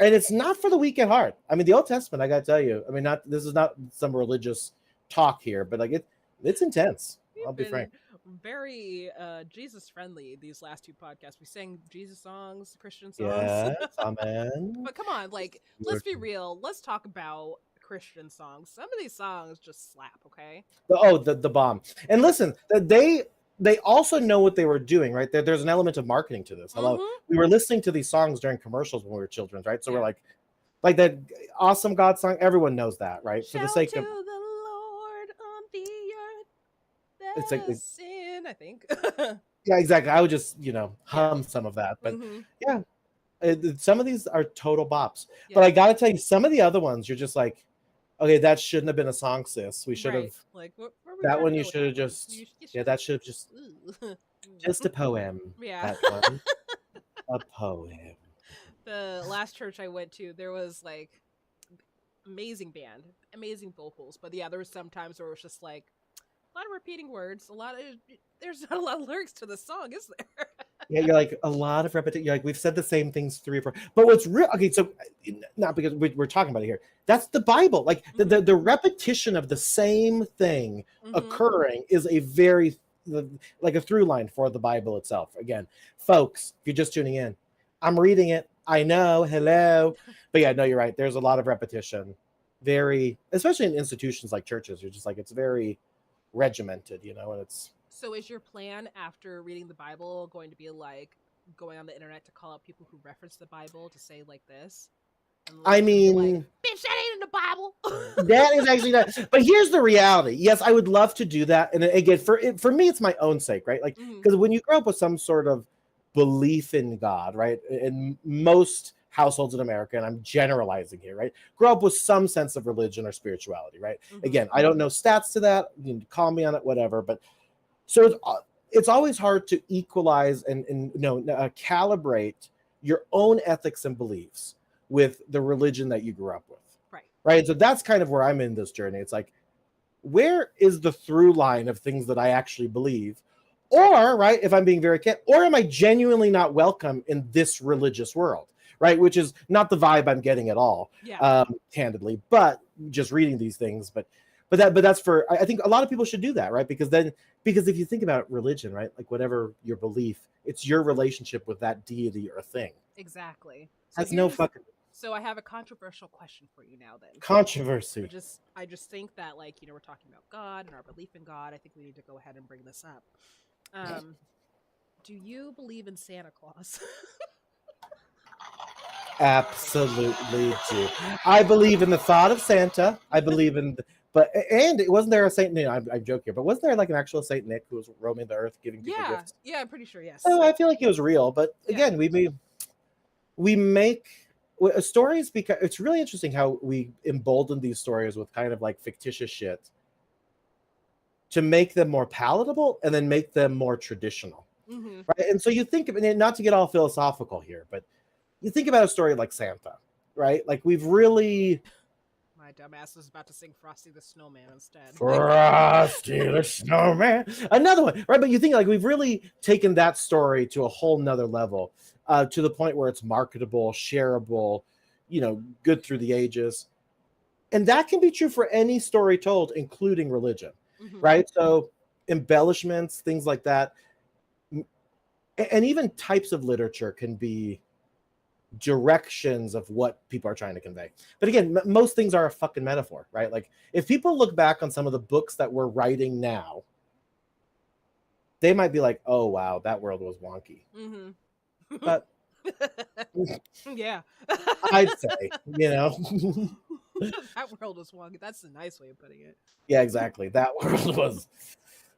and it's not for the weak at heart. I mean, the Old Testament, I gotta tell you. I mean, this is not some religious talk here, but like it's intense. I'll be frank. Very Jesus friendly these last two podcasts. We sang Jesus songs, Christian songs. Yes, amen. But come on, like let's be real. Let's talk about Christian songs. Some of these songs just slap, okay? The bomb. And listen, they also know what they were doing, right? There's an element of marketing to this. Hello. We were listening to these songs during commercials when we were children, right? So we're like that awesome God song. Everyone knows that, right? For the sake of the Lord on the earth. It's like sin, I think. Yeah, exactly. I would just hum some of that, but yeah, some of these are total bops. But I gotta tell you, some of the other ones you're just like, okay, that shouldn't have been a song, sis. We should have like that one. You should have just that should have just a poem. Yeah, that one. A poem. The last church I went to, there was like amazing band, amazing vocals, but there was sometimes where it was just like a lot of repeating words, there's not a lot of lyrics to the song, is there? Yeah, you're like a lot of repetition. You're like, we've said the same things 3 or 4. But what's real? Okay, so not because we're talking about it here. That's the Bible. Like the repetition of the same thing occurring is a very like a through line for the Bible itself. Again, folks, if you're just tuning in, I'm reading it. I know, hello, but yeah, no, you're right. There's a lot of repetition. Very, especially in institutions like churches. You're just like it's very regimented, and it's. So is your plan after reading the Bible going to be like going on the internet to call out people who reference the Bible to say like this? I mean, bitch, that ain't in the Bible. That is actually not. But here's the reality. Yes, I would love to do that. And again, for me, it's my own sake, right? Like, because when you grow up with some sort of belief in God, right? In most households in America, and I'm generalizing here, right? Grow up with some sense of religion or spirituality, right? Again, I don't know stats to that. You can call me on it, whatever. But so it's always hard to equalize and calibrate your own ethics and beliefs with the religion that you grew up with. Right. So that's kind of where I'm in this journey. It's like, where is the through line of things that I actually believe? Or, right, if I'm being very candid, or am I genuinely not welcome in this religious world? Right, which is not the vibe I'm getting at all, candidly. But just reading these things, but that's for. I think a lot of people should do that, right? Because if you think about religion, right, like whatever your belief, it's your relationship with that deity or thing. Exactly. That's no fucking. So I have a controversial question for you now. Then controversy. I just think that we're talking about God and our belief in God. I think we need to go ahead and bring this up. Do you believe in Santa Claus? Absolutely do. I believe in the thought of Santa. I believe in, and wasn't there a Saint Nick? I joke here, but wasn't there like an actual Saint Nick who was roaming the earth giving people gifts? Yeah, I'm pretty sure. Yes. Oh, I feel like he was real, but again, we make stories, because it's really interesting how we embolden these stories with kind of like fictitious shit to make them more palatable and then make them more traditional. Right. And so you think of it, not to get all philosophical here, but you think about a story like Santa, right? Like we've really. My dumbass was about to sing Frosty the Snowman instead. Frosty the Snowman. Another one, right? But you think like we've really taken that story to a whole nother level, to the point where it's marketable, shareable, good through the ages. And that can be true for any story told, including religion, right? So embellishments, things like that. And even types of literature can be directions of what people are trying to convey. But again, most things are a fucking metaphor, right? Like if people look back on some of the books that we're writing now, they might be like, oh wow, that world was wonky. But yeah, I'd say, that world was wonky. That's a nice way of putting it. Yeah, exactly. That world was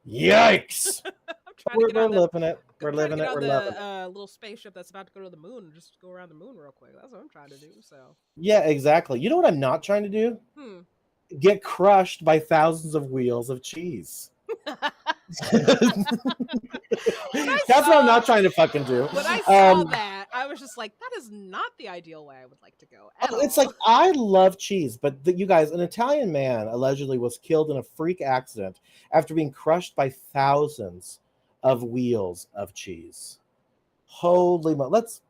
yikes. We're living it. We're living it. We're loving it. Little spaceship that's about to go to the moon and just go around the moon real quick. That's what I'm trying to do. So. Yeah, exactly. You know what I'm not trying to do? Get crushed by thousands of wheels of cheese. That's what I'm not trying to fucking do. When I saw that, I was just like, that is not the ideal way I would like to go. It's like, I love cheese, but you guys, an Italian man allegedly was killed in a freak accident after being crushed by thousands of wheels of cheese. Holy let's.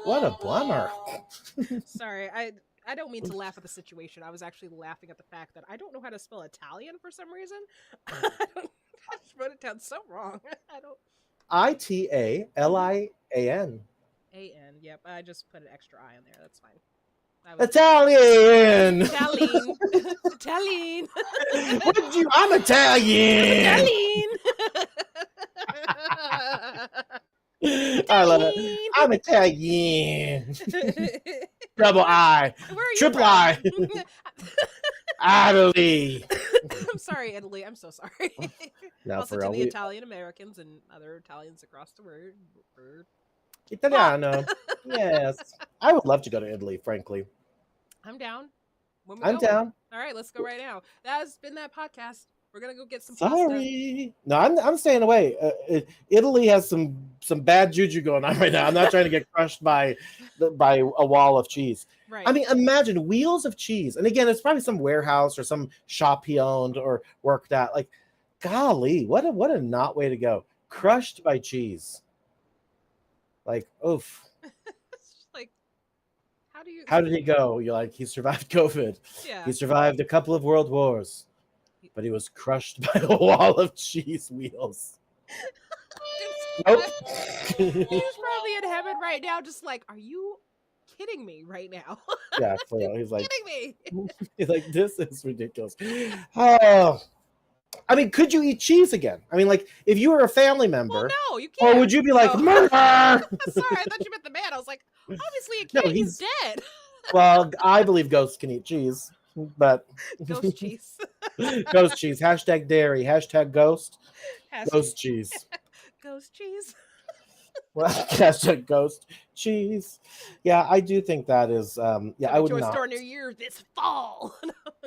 What a bummer. Sorry, I don't mean to laugh at the situation. I was actually laughing at the fact that I don't know how to spell Italian for some reason. I just wrote it down so wrong. I don't. Italian. A-N. Yep. I just put an extra I in there. That's fine. Italian. Italian. I'm Italian. I love it. I'm Italian. Double I. Triple I. Italy. I'm sorry, Italy. I'm so sorry. No, also to the Italian Americans and other Italians across the world. Italiano. Yes. I would love to go to Italy, frankly. I'm down. I'm down. All right, let's go right now. That has been that podcast. We're gonna go get some pasta. No, I'm staying away. Italy has some bad juju going on right now. I'm not trying to get crushed by a wall of cheese. Right. I mean, imagine wheels of cheese, and again, it's probably some warehouse or some shop he owned or worked at. Like, golly, what a not way to go. Crushed by cheese. Like, oof. Like, how did he go? You're like, he survived COVID. Yeah. He survived a couple of world wars. But he was crushed by a wall of cheese wheels. Nope. He's probably in heaven right now, just like, are you kidding me right now? Yeah, for real. He's like, kidding me. He's like, this is ridiculous. Oh, I mean, could you eat cheese again? I mean, like, if you were a family member, well, no, you can't. Or would you be like, murder? Sorry, I thought you meant the man. I was like, obviously you can't. No, he's dead. Well, I believe ghosts can eat cheese. But ghost cheese. Ghost cheese. Hashtag dairy. Hashtag ghost. Ghost cheese. Ghost cheese. Well, hashtag ghost cheese. Yeah, I do think that is I would to a not. store near you this fall.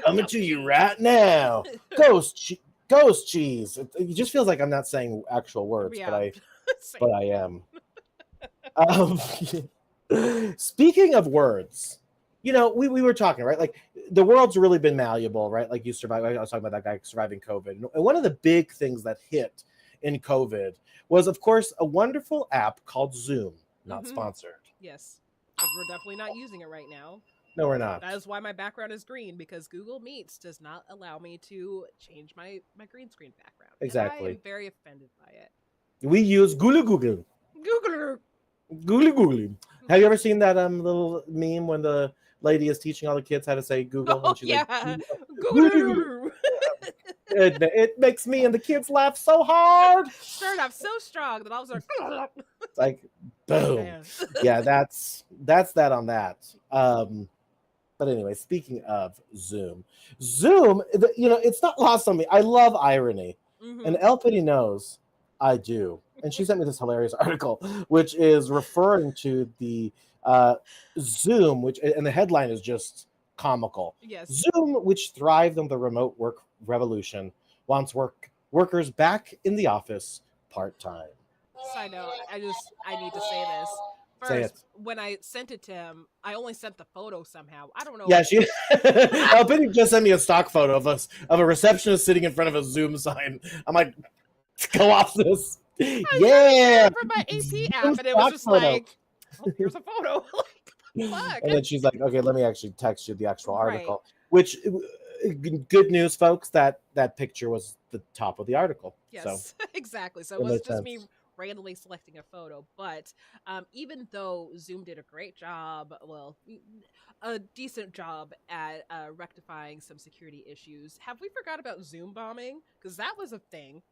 Coming to you right now. Ghost cheese. It just feels like I'm not saying actual words, yeah. but I am. Speaking of words, we were talking, right? Like, the world's really been malleable, right? Like, I was talking about that guy surviving COVID. And one of the big things that hit in COVID was, of course, a wonderful app called Zoom, not sponsored. Yes, because we're definitely not using it right now. No, we're not. That is why my background is green, because Google Meets does not allow me to change my green screen background. Exactly. And I am very offended by it. We use Google. Have you ever seen that little meme when the lady is teaching all the kids how to say Google? Oh, she's yeah. Like, Google. It makes me and the kids laugh so hard. Started off so strong that I was like, it's like, boom. Man. Yeah, that's that on that. But anyway, speaking of Zoom, it's not lost on me. I love irony, and El Pity knows I do. And she sent me this hilarious article, which is referring to the Zoom, which and the headline is just comical. Yes. Zoom, which thrived on the remote work revolution, wants workers back in the office part-time. Side note, I need to say this. Say First, it. when I sent it to him, I only sent the photo somehow. I don't know. Yeah, she. Penny just sent me a stock photo of a receptionist sitting in front of a Zoom sign. I'm like, go off this. Yeah. From my AP Zoom app, and it was stock just photo. like, oh, here's a photo. Like, fuck. And then she's like, okay, let me actually text you the actual Right. article. Which, good news, folks, that picture was the top of the article. Yes, So exactly. So it it wasn't makes just me sense. randomly selecting a photo, but even though Zoom did a great job, well, a decent job at rectifying some security issues, have we forgot about Zoom bombing? Because that was a thing.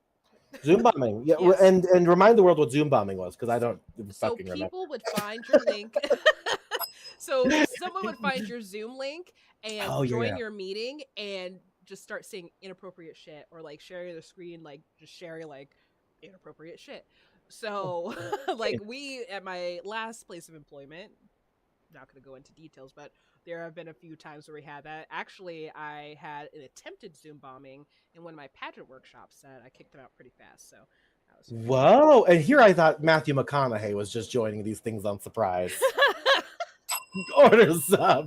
Zoom bombing. Yeah, Yes. and remind the world what Zoom bombing was, because I don't So fucking remember. people would find your link. So someone would find your Zoom link and Oh, join yeah. your meeting and just start saying inappropriate shit, or like sharing the screen, like just sharing like inappropriate shit. So like we at my last place of employment, not going to go into details, but there have been a few times where we had that. Actually, I had an attempted Zoom bombing in one of my pageant workshops that I kicked them out pretty fast. So that was fun. Whoa! And here I thought Matthew McConaughey was just joining these things on surprise. Orders up.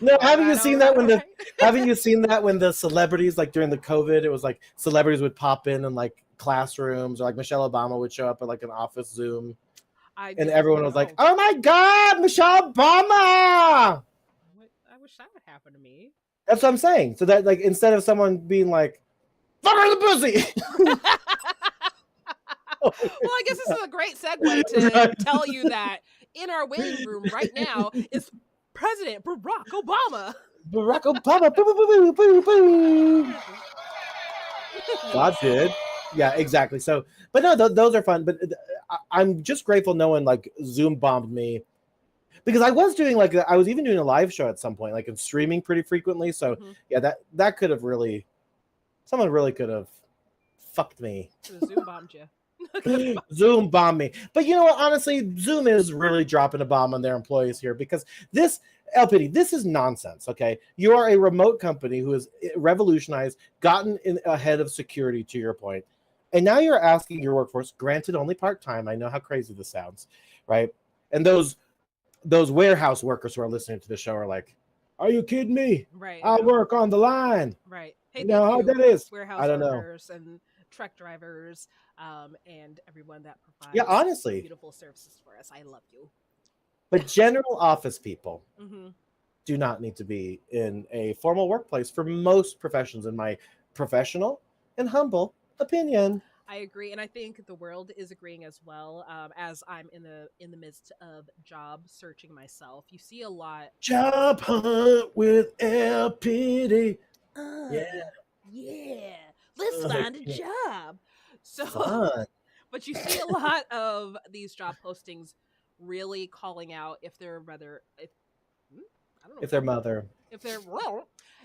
No, haven't you seen that when the haven't you seen that when the celebrities, like during the COVID, it was like celebrities would pop in like classrooms, or like Michelle Obama would show up at like an office Zoom, and everyone was like, "Oh my God, Michelle Obama!" I wish that would happen to me. That's what I'm saying. So that, like, instead of someone being like, "Fuck her the pussy." Well, I guess this is a great segue to tell you that in our waiting room right now is President Barack Obama. Barack Obama. Boo, boo, boo, boo, boo, boo. God did. Yeah, exactly. So, but no, those are fun. But I'm just grateful no one like Zoom bombed me, because I was doing like I was even doing a live show at some point, like in streaming pretty frequently. So yeah, that could have really, someone really could have fucked me. Zoom bombed you. Zoom bombed me. But you know what? Honestly, Zoom is really dropping a bomb on their employees here, because this, LPD, this is nonsense. Okay, you are a remote company who has revolutionized, gotten in ahead of security, to your point, and now you're asking your workforce, granted only part-time, I know how crazy this sounds, right? And those warehouse workers who are listening to the show are like, "Are you kidding me? Right. I'll work on the line." Right. Hey, you know how that is. Warehouse I don't workers and truck drivers, and everyone that provides honestly beautiful services for us. I love you. But general office people Mm-hmm. do not need to be in a formal workplace for most professions, in my professional and humble opinion. I agree, and I think the world is agreeing as well. As I'm in the midst of job searching myself, you see a lot. Job hunt with LPD. Yeah. Let's find a job. So, Fun. but you see a lot of these job postings really calling out if they're rather if I don't know If their mother,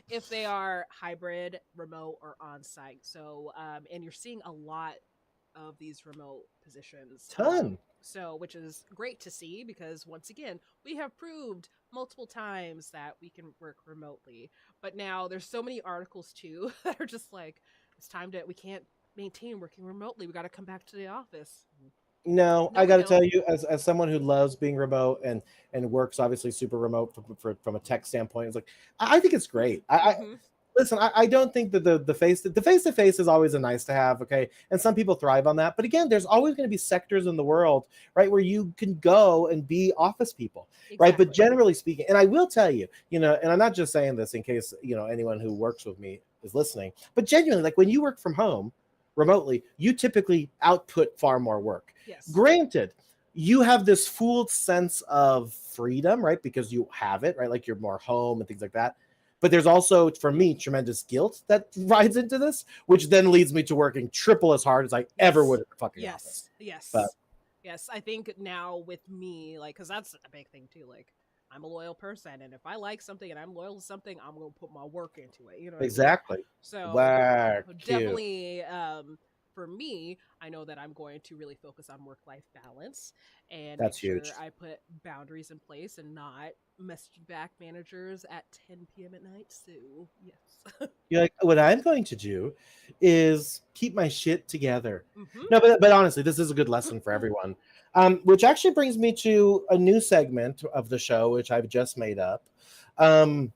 if they are hybrid, remote, or on site. So, and you're seeing a lot of these remote positions. ton. So, which is great to see, because once again, we have proved multiple times that we can work remotely. But now there's so many articles too that are just like, we can't maintain working remotely. We got to come back to the office. No, I got to tell you, as someone who loves being remote and works obviously super remote from a tech standpoint, it's like, I think it's great. Listen, I don't think that the face to face is always a nice to have, okay? And some people thrive on that. But again, there's always going to be sectors in the world, right, where you can go and be office people, right? But generally speaking, and I will tell you, and I'm not just saying this in case, anyone who works with me is listening, but genuinely, like when you work from home remotely, you typically output far more work. Yes. Granted, you have this fooled sense of freedom, right? Because you have it, right? Like you're more home and things like that. But there's also, for me, tremendous guilt that rides into this, which then leads me to working triple as hard as I ever would at the fucking office. Yes. I think now with me, like, because that's a big thing too. Like, I'm a loyal person, and if I like something and I'm loyal to something, I'm going to put my work into it. You know. Exactly. So wow, definitely, for me, I know that I'm going to really focus on work-life balance and That's make huge. sure I put boundaries in place and not message back managers at 10 p.m. at night. So yes. You're like, what I'm going to do is keep my shit together. Mhm. No, but honestly, this is a good lesson for everyone. Which actually brings me to a new segment of the show, which I've just made up. I'm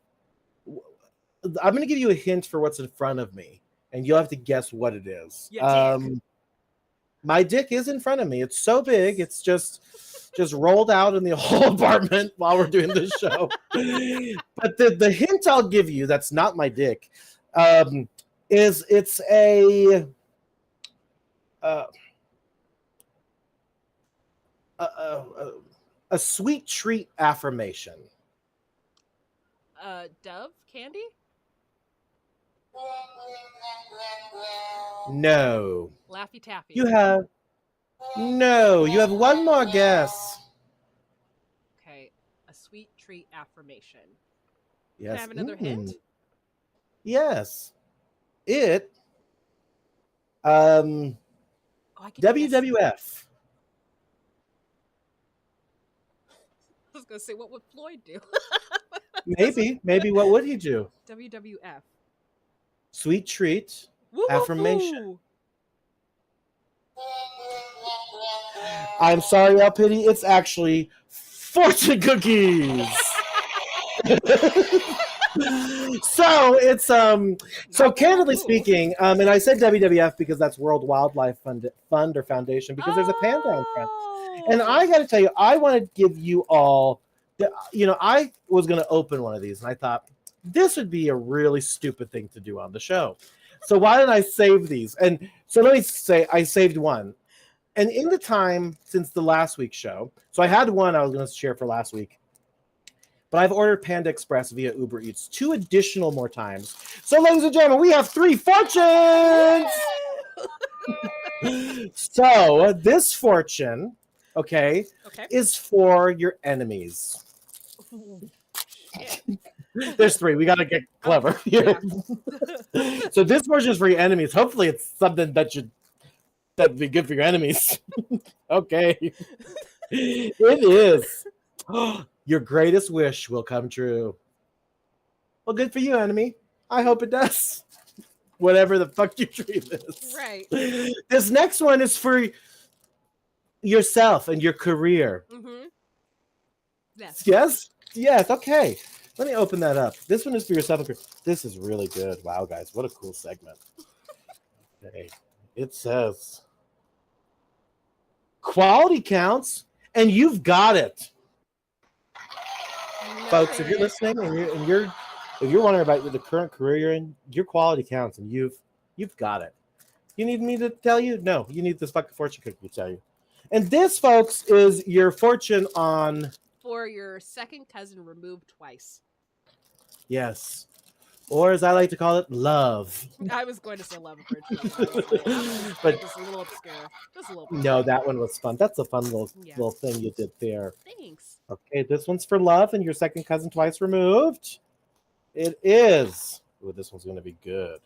going to give you a hint for what's in front of me, and you'll have to guess what it is. Your dick. My dick is in front of me. It's so big, it's just rolled out in the whole apartment while we're doing this show. But the hint I'll give you, that's not my dick, is it's a sweet treat affirmation. Dove candy. No. Laffy Taffy. You have one more guess. Okay, a sweet treat affirmation. Yes. Can I have another hint? Yes. It Oh, I can guess. WWF. I was gonna say, what would Floyd do? Maybe what would he do? WWF. Sweet treat affirmation. I'm sorry, El Pity. It's actually fortune cookies. So it's so candidly speaking, and I said WWF because that's World Wildlife Fund or Foundation, because there's a panda in front. And I got to tell you, I want to give you all, I was going to open one of these, and I thought this would be a really stupid thing to do on the show. So why didn't I save these? And so let me say, I saved one. And in the time since the last week's show, so I had one I was going to share for last week, but I've ordered Panda Express via Uber Eats 2 additional more times. So, ladies and gentlemen, we have 3 fortunes. So this fortune, okay, is for your enemies. There's 3. We got to get clever here. Yeah. So this fortune is for your enemies. Hopefully it's something that'd be good for your enemies. Okay. It is. Your greatest wish will come true. Well, good for you, enemy. I hope it does. Whatever the fuck your dream is. Right. This next one is for yourself and your career. Mm-hmm. Yes. Yes? Yes, okay. Let me open that up. This one is for yourself and career. This is really good. Wow, guys, what a cool segment. Okay. It says, quality counts, and you've got it. No. Folks, if you're listening and if you're wondering about the current career you're in, your quality counts, and you've got it. You need me to tell you? No, you need this fucking fortune cookie to tell you. And this, folks, is your fortune on... For your second cousin removed twice. Yes. Or as I like to call it, love. I was going to say love originally, but just a little obscure. Just a little bit. No, that one was fun. That's a fun little thing you did there. Thanks. Okay, this one's for love and your second cousin twice removed. It is. Ooh, this one's going to be good.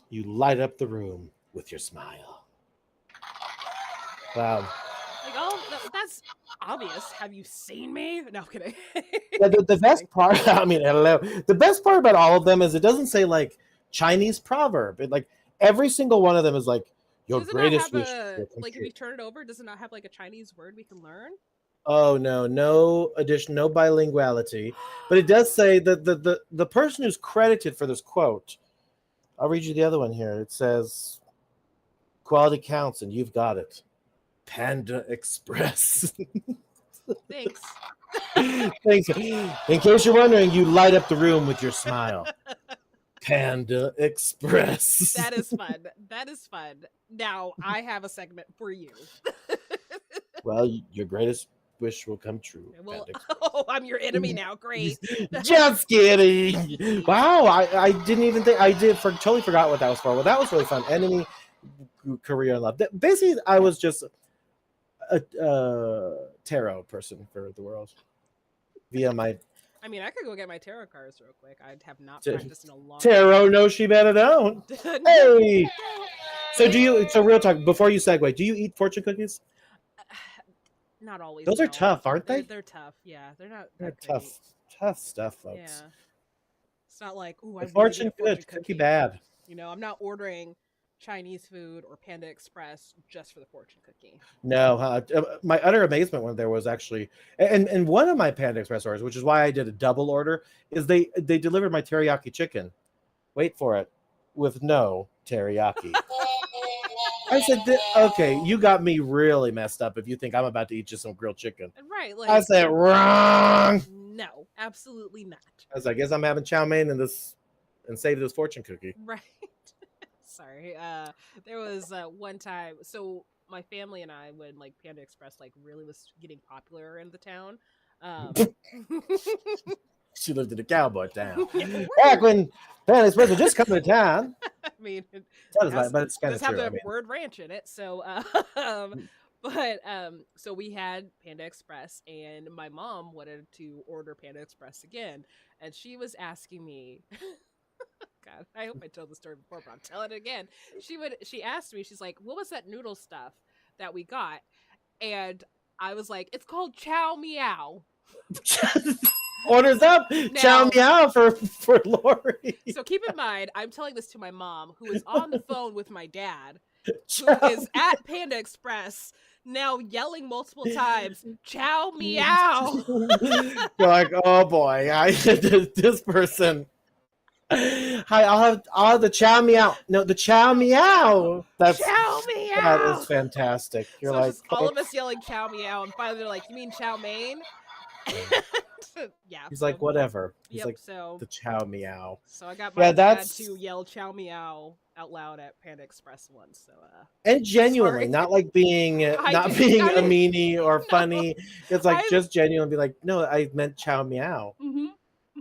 You light up the room with your smile. Wow. Like, oh, that's obvious. Have you seen me? No, I'm kidding. The best part, I mean, hello. The best part about all of them is it doesn't say like Chinese proverb. It like every single one of them is like your greatest wish. Like if you turn it over, does it not have like a Chinese word we can learn? Oh no addition, no bilinguality. But it does say that the person who's credited for this quote. I'll read you the other one here. It says, "Quality counts, and you've got it." Panda Express. Thanks. Thanks. In case you're wondering, you light up the room with your smile. Panda Express. That is fun. That is fun. Now I have a segment for you. Well, your greatest wish will come true. Well, oh, I'm your enemy now. Great. Just kidding. Wow, I didn't even think totally forgot what that was for. Well, that was really fun. Enemy, career, and love. Basically, I was just a tarot person for the world via my I mean, I could go get my tarot cards real quick. I have not T- practiced in a long Tarot, no, she better don't. time. Hey. So real talk, before you segue, do you eat fortune cookies? Not always. Those are tough, aren't they? They're tough. Yeah, they're not. They're that great. tough stuff, folks. Yeah. It's not like, ooh, I The really fortune need a fortune good, cookie cookie. bad. You know, I'm not ordering Chinese food or Panda Express just for the fortune cookie. No, my utter amazement when there was actually, and one of my Panda Express orders, which is why I did a double order, is they delivered my teriyaki chicken. Wait for it, with no teriyaki. I said, okay, you got me really messed up if you think I'm about to eat just some grilled chicken. Right. Like, I said, wrong. no, absolutely not. I was like, I guess I'm having chow mein and save this fortune cookie. Right. Sorry. There was one time. So my family and I, when like Panda Express like really was getting popular in the town. She lived in a cowboy town. Yeah, Back when Panda Express was just coming to town. I mean, But it's kind of does have true. the word ranch in it. So, so we had Panda Express, and my mom wanted to order Panda Express again, and she was asking me. God, I hope I told the story before, but I'm telling it again. She asked me, she's like, "What was that noodle stuff that we got?" And I was like, "It's called Chow Meow." Orders up, chow meow for Lori. So keep in mind, I'm telling this to my mom, who is on the phone with my dad, who is at Panda Express, now yelling multiple times, "Chow Meow." You're like, oh boy, this person. Hi, I'll have the chow meow. No, the chow meow. That's Chow Meow. That is fantastic. You're so like, just all of us yelling "Chow Meow," and finally they're like, "You mean chow mein?" Yeah. He's like, whatever. He's Yep, like, so the chow meow. So I got my dad to yell "Chow Meow" out loud at Panda Express once. So and genuinely, sorry. not like being a meanie or funny. It's like just genuinely be like, no, I meant chow meow. Mm-hmm.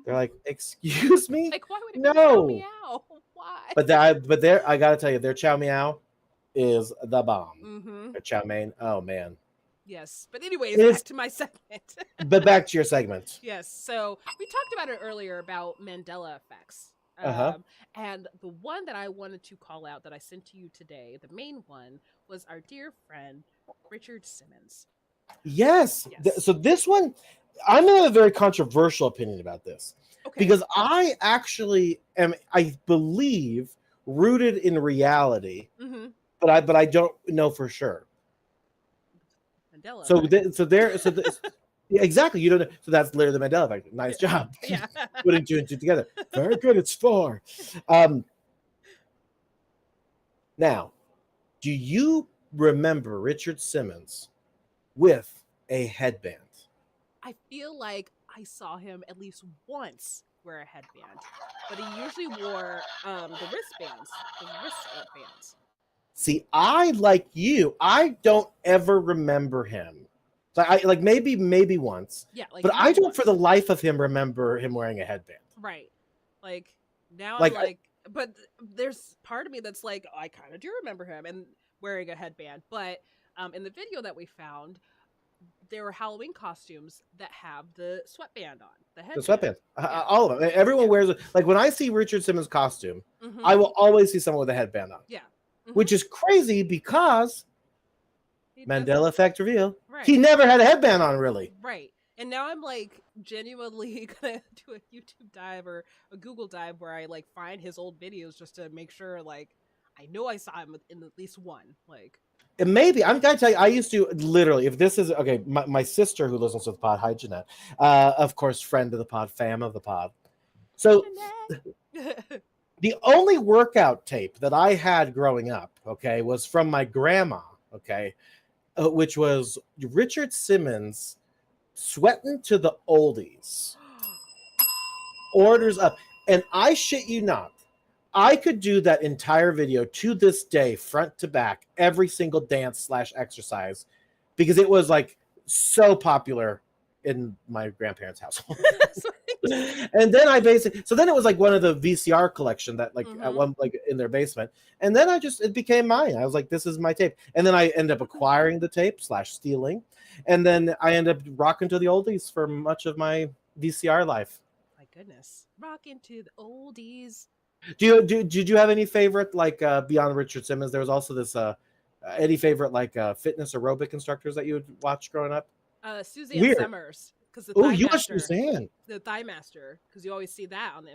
They're like, excuse me? Like, why would it no. be chow meow? Why? But there, I gotta tell you, their chow meow is the bomb. Mm-hmm. Their chow mein, oh man. Yes, but anyways, back to my segment. But back to your segment. Yes, so we talked about it earlier about Mandela effects. And the one that I wanted to call out that I sent to you today, the main one, was our dear friend Richard Simmons. Yes. So this one, I'm in a very controversial opinion about this. Okay. Because I actually am, I believe, rooted in reality, but I don't know for sure. Mandela. Yeah, exactly. You don't know. So that's literally the Mandela effect. Nice job. Yeah. Putting two and two together. Very good. It's 4. Now, do you remember Richard Simmons with a headband? I feel like I saw him at least once wear a headband, but he usually wore the wristbands, the wrist bands. See, I like you. I don't ever remember him. So I like maybe once. Yeah, like, but I don't for the life of him remember him wearing a headband. Right. Like now I'm like, but there's part of me that's like, I kind of do remember him and wearing a headband. But in the video that we found, there were Halloween costumes that have the sweatband on. The sweatband. All of them. Everyone wears it. Like when I see Richard Simmons' costume, I will always see someone with a headband on. Yeah. Which is crazy because Mandela effect reveal. Right. He never had a headband on, really. Right. And now I'm like genuinely gonna do a YouTube dive or a Google dive where I like find his old videos just to make sure like I know I saw him in at least one. Like and maybe I'm gonna tell you, I used to literally, if this is okay, my sister who listens to the pod, hi Jeanette, of course, friend of the pod, fam of the pod. So the only workout tape that I had growing up, okay, was from my grandma, okay, which was Richard Simmons sweating to the oldies. Orders up. And I shit you not, I could do that entire video to this day, front to back, every single dance / exercise, because it was like so popular in my grandparents' household. And then then it was like one of the VCR collection that like at one like in their basement, and then it became mine. I was like, this is my tape, and then I end up acquiring the tape / stealing, and then I end up rocking to the oldies for much of my VCR life. My goodness, rock into the oldies. Did you have any favorite like beyond Richard Simmons? There was also this any favorite like fitness aerobic instructors that you would watch growing up? Suzanne Weird. Summers, because the Oh, Thigh you watched Master, Suzanne. the Thigh Master, because you always see that on the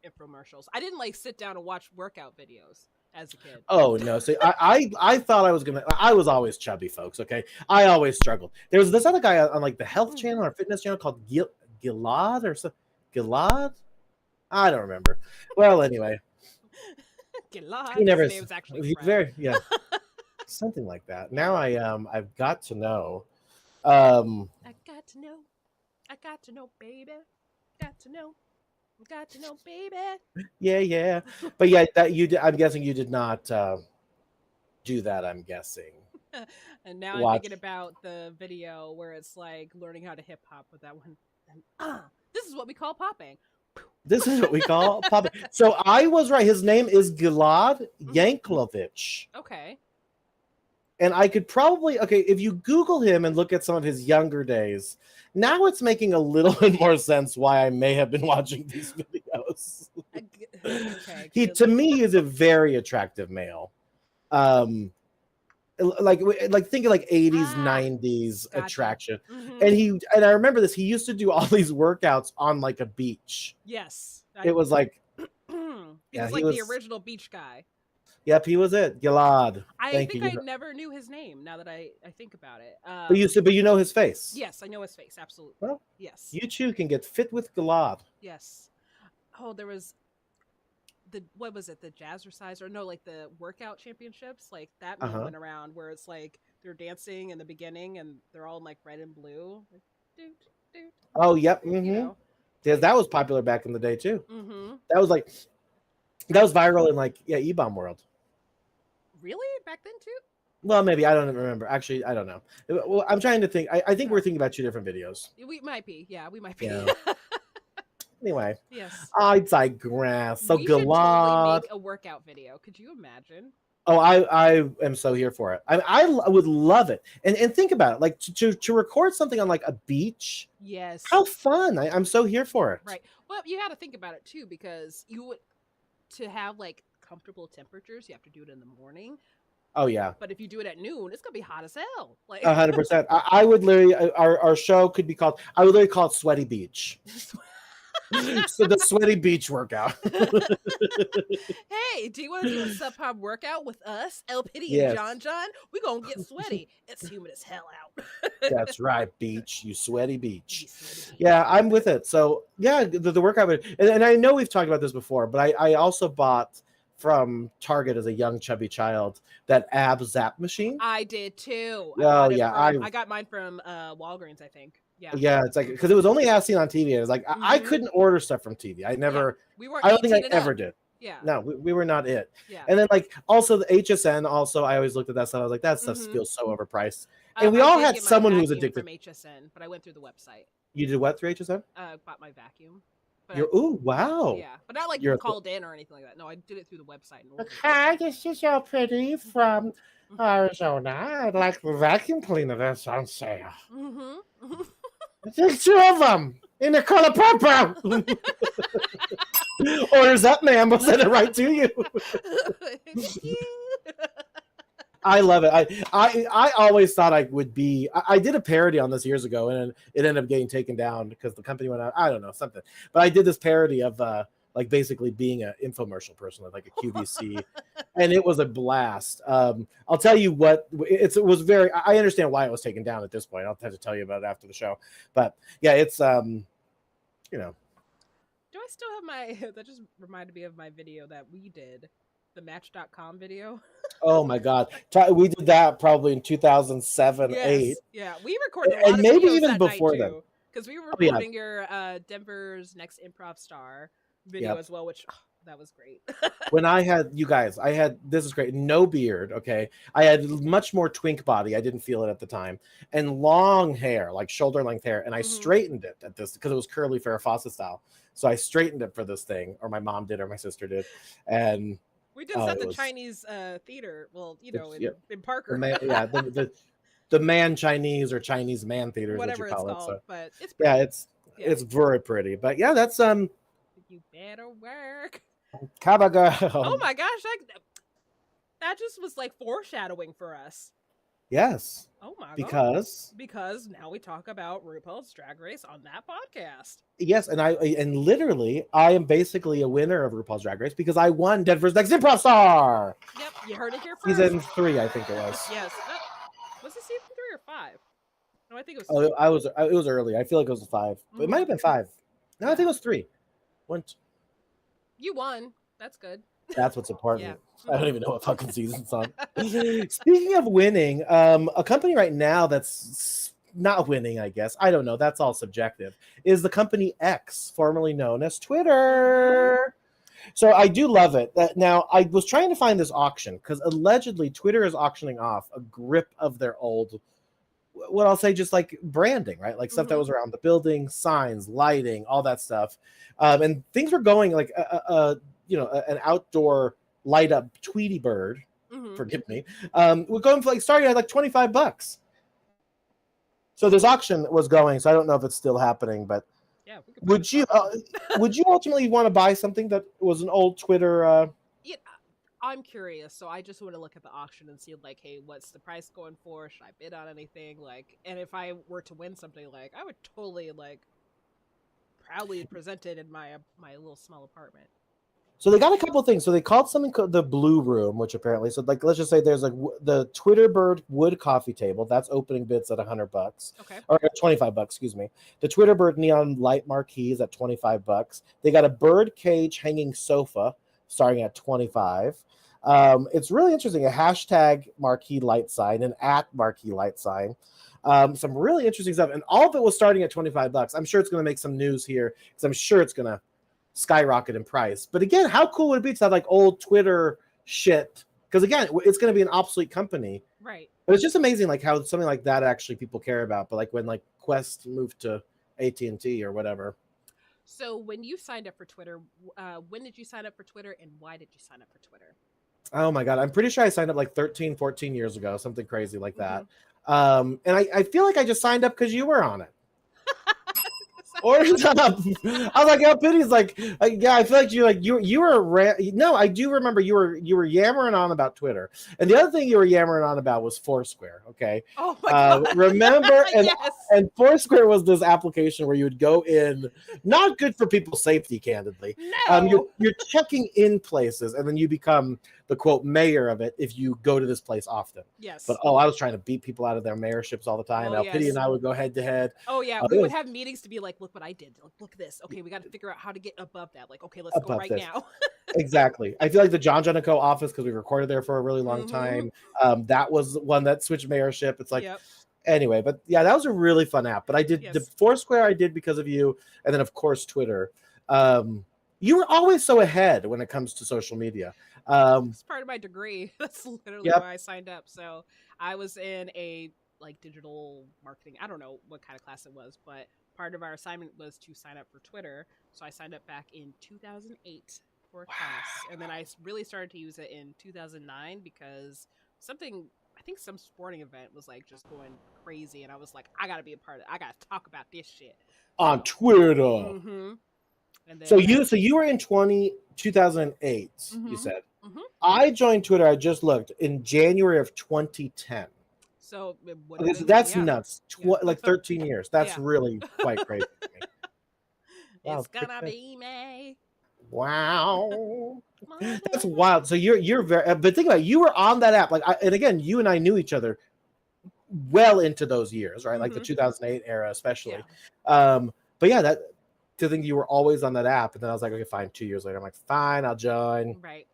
infomercials. I didn't like sit down and watch workout videos as a kid. Oh no! See, I thought I was gonna. I was always chubby, folks. Okay, I always struggled. There was this other guy on like the health channel or fitness channel called Gilad or so. Gilad? I don't remember. Well, anyway, Gilad, he never. his name's actually He's Fred. very something like that. Now I've got to know. I got to know. I got to know, baby. Got to know. Got to know, baby. Yeah. But yeah, that you did. I'm guessing you did not do that. I'm guessing. And now I'm Watch. thinking about the video where it's like learning how to hip hop with that one. And, this is what we call popping. This is what we call puppet. So I was right. His name is Gilad Mhm. Yankovic. Okay. And I could probably, okay, if you Google him and look at some of his younger days, now it's making a little bit more sense why I may have been watching these videos. Okay. He, to me, is a very attractive male. Like thinking like 80s, 90s gotcha. attraction. Mhm. And I remember this, he used to do all these workouts on like a beach. Yes. It was like, he yeah, was he like was- the original beach guy. yep, he was it. Gilad. I Thank think you. I never knew his name. Now that I think about it. But you know his face. Yes, I know his face. Absolutely. Well, yes. you too can get fit with Gilad. Yes. Oh, there was what was it? The jazzercise or no, like the workout championships, like that meme went around where it's like they're dancing in the beginning and they're all in like red and blue. Like, doot, doot, Oh, yep. you Mm-hmm. know? Yeah, that was popular back in the day too. Mm-hmm. That was viral in like E-Bomb world. Really? Back then too? Well, maybe I don't remember. Actually, I don't know. Well, I'm trying to think. I think we're thinking about two different videos. We might be. Yeah, we might be. Yeah. Anyway, Yes. I digress. So we should totally Gilad. make a workout video. Could you imagine? Oh, I am so here for it. I would love it. And think about it. Like to record something on like a beach. Yes. How fun! I'm so here for it. Right. Well, you got to think about it too, because to have like comfortable temperatures, you have to do it in the morning. Oh yeah. But if you do it at noon, it's gonna be hot as hell. Like 100%. I would literally our show could be called. I would literally call it Sweaty Beach. So the Sweaty Beach workout. Hey, do you want to do a sub-pop workout with us, El Pity Yes. and John? We're gonna get sweaty. It's humid as hell out. That's right, beach. You sweaty beach. You sweaty beach. Yeah, I'm with it. So yeah, the workout, and I know we've talked about this before, but I also bought from Target as a young chubby child that ab zap machine. I did too. Oh, yeah, I got mine from Walgreens, I think. Yeah. Yeah, it's like because it was only as seen on TV. And it's like I Mhm. couldn't order stuff from TV. I never. We weren't. I don't think I 18 and up. ever did. Yeah. No, we were not it. Yeah. And then like also the HSN. Also, I always looked at that stuff. I was like, that stuff Mhm. feels so overpriced. And we I all did had get my someone who was vacuum addicted. from HSN, but I went through the website. You did what through HSN? Bought my vacuum. But You're ooh wow. yeah, but not like You're you a- called in or anything like that. No, I did it through the website. And ordered it. Hi, this is your pretty from Arizona. I'd like the vacuum cleaner that's on sale. Mm-hmm. There's two of them in the color purple. Orders up, ma'am. We'll send it right to you. Thank you. I love it. I always thought I would be. I did a parody on this years ago, and it ended up getting taken down because the company went out. I don't know something, but I did this parody of like basically being an infomercial person, like a QVC, and it was a blast. I'll tell you what, it was very. I understand why it was taken down at this point. I'll have to tell you about it after the show, but yeah, it's you know. Do I still have my? That just reminded me of my video that we did, the Match.com video. Oh my God, we did that probably in 2007, 8. Yeah, we recorded a And lot of maybe videos even that before night, then. too, because we were Oh, yeah. recording your Denver's Next Improv Star video Yep. as well, which that was great. When I had you guys, I had this is great. No beard, okay. I had much more twink body. I didn't feel it at the time, and long hair, like shoulder length hair, and I Mhm. straightened it at this because it was curly Farrah Fawcett style. So I straightened it for this thing, or my mom did, or my sister did, and We did Oh, at it the was- Chinese theater. Well, you know, yeah. in Parker, the man, yeah, the man Chinese or Chinese man theaters, whatever what it's you call called. it. So But it's yeah, it's Yeah. It's very pretty. But yeah, that's You better work. Kabaga. Oh my gosh, that just was like foreshadowing for us. Yes. Oh my god. Because Because now we talk about RuPaul's Drag Race on that podcast. yes, and literally I am basically a winner of RuPaul's Drag Race because I won Denver's Next Improv Star. Yep, you heard it here first. Season 3, I think it was. Yes. Was it season 3 or 5? No, I think it was. Oh, it was early. I feel like it was 5. But it might have been 5. No, I think it was 3. You won. That's good. That's what's important. Yeah. I don't even know what fucking season's on. Speaking of winning, a company right now that's not winning, I guess, I don't know, that's all subjective, is the company X, formerly known as Twitter. So I do love it. Now, I was trying to find this auction because allegedly Twitter is auctioning off a grip of their old, what I'll say, just like branding, right? Like stuff that was around the building, signs, lighting, all that stuff. And things were going like, an outdoor light up Tweety Bird, forgive me, we're going for like starting at like $25. So this auction was going, so I don't know if it's still happening, but yeah, would you ultimately want to buy something that was an old Twitter? Yeah, I'm curious, so I just want to look at the auction and see like, hey, what's the price going for? Should I bid on anything? Like, and if I were to win something, like, I would totally like proudly present it in my little small apartment. So they got a couple of things. So they called something called the Blue Room, which apparently, so like, let's just say there's like the Twitter Bird wood coffee table. That's opening bids at $100. Okay. Or $25, excuse me. The Twitter Bird neon light marquees at $25. They got a bird cage hanging sofa starting at $25. It's really interesting. A hashtag marquee light sign, an @ marquee light sign. Some really interesting stuff. And all of it was starting at $25. I'm sure it's going to make some news here because I'm sure it's going to skyrocket in price. But again, how cool would it be to have like old Twitter shit? Because again, it's going to be an obsolete company, right? But it's just amazing like how something like that actually people care about. But like when like Quest moved to AT&T or whatever. So when you signed up for Twitter, when did you sign up for Twitter and why did you sign up for Twitter? Oh my god, I'm pretty sure I signed up like 13 14 years ago, something crazy like that. And I feel like I just signed up because you were on it. Or I was like, "Oh, pity's like, yeah." I feel like you were. No, I do remember you were yammering on about Twitter, and the other thing you were yammering on about was Foursquare. Okay. Oh my god. Remember, and yes. And Foursquare was this application where you would go in, not good for people's safety, candidly. No. You're checking in places, and then you become the quote mayor of it if you go to this place often. Yes. But I was trying to beat people out of their mayorships all the time. Oh, Pity and I would go head to head. Oh yeah, we would have meetings to be like, look what I did. Look at this. Okay, we got to figure out how to get above that. Like, okay, let's go right now. Exactly. I feel like the John John & Co. office, because we recorded there for a really long time. That was one that switched mayorship. It's like, anyway, but yeah, that was a really fun app. But I did the Foursquare I did because of you, and then of course Twitter. You were always so ahead when it comes to social media. It's part of my degree. That's literally why I signed up. So I was in a like digital marketing. I don't know what kind of class it was, but part of our assignment was to sign up for Twitter. So I signed up back in 2008 for a class, and then I really started to use it in 2009 because I think some sporting event was like just going crazy, and I was like, I gotta be a part of it. I gotta talk about this shit on Twitter. And then, so you were in 2008. You said. I joined Twitter. I just looked in January of 2010. So that's nuts. Like 13 years. That's really quite crazy to me. It's gonna be me. Wow. That's wild. So you're very, but think about it, you were on that app. Like, and again, you and I knew each other well into those years, right? Like the 2008 era, especially. But yeah, that to think you were always on that app, and then I was like, okay, fine. 2 years later, I'm like, fine, I'll join. Right.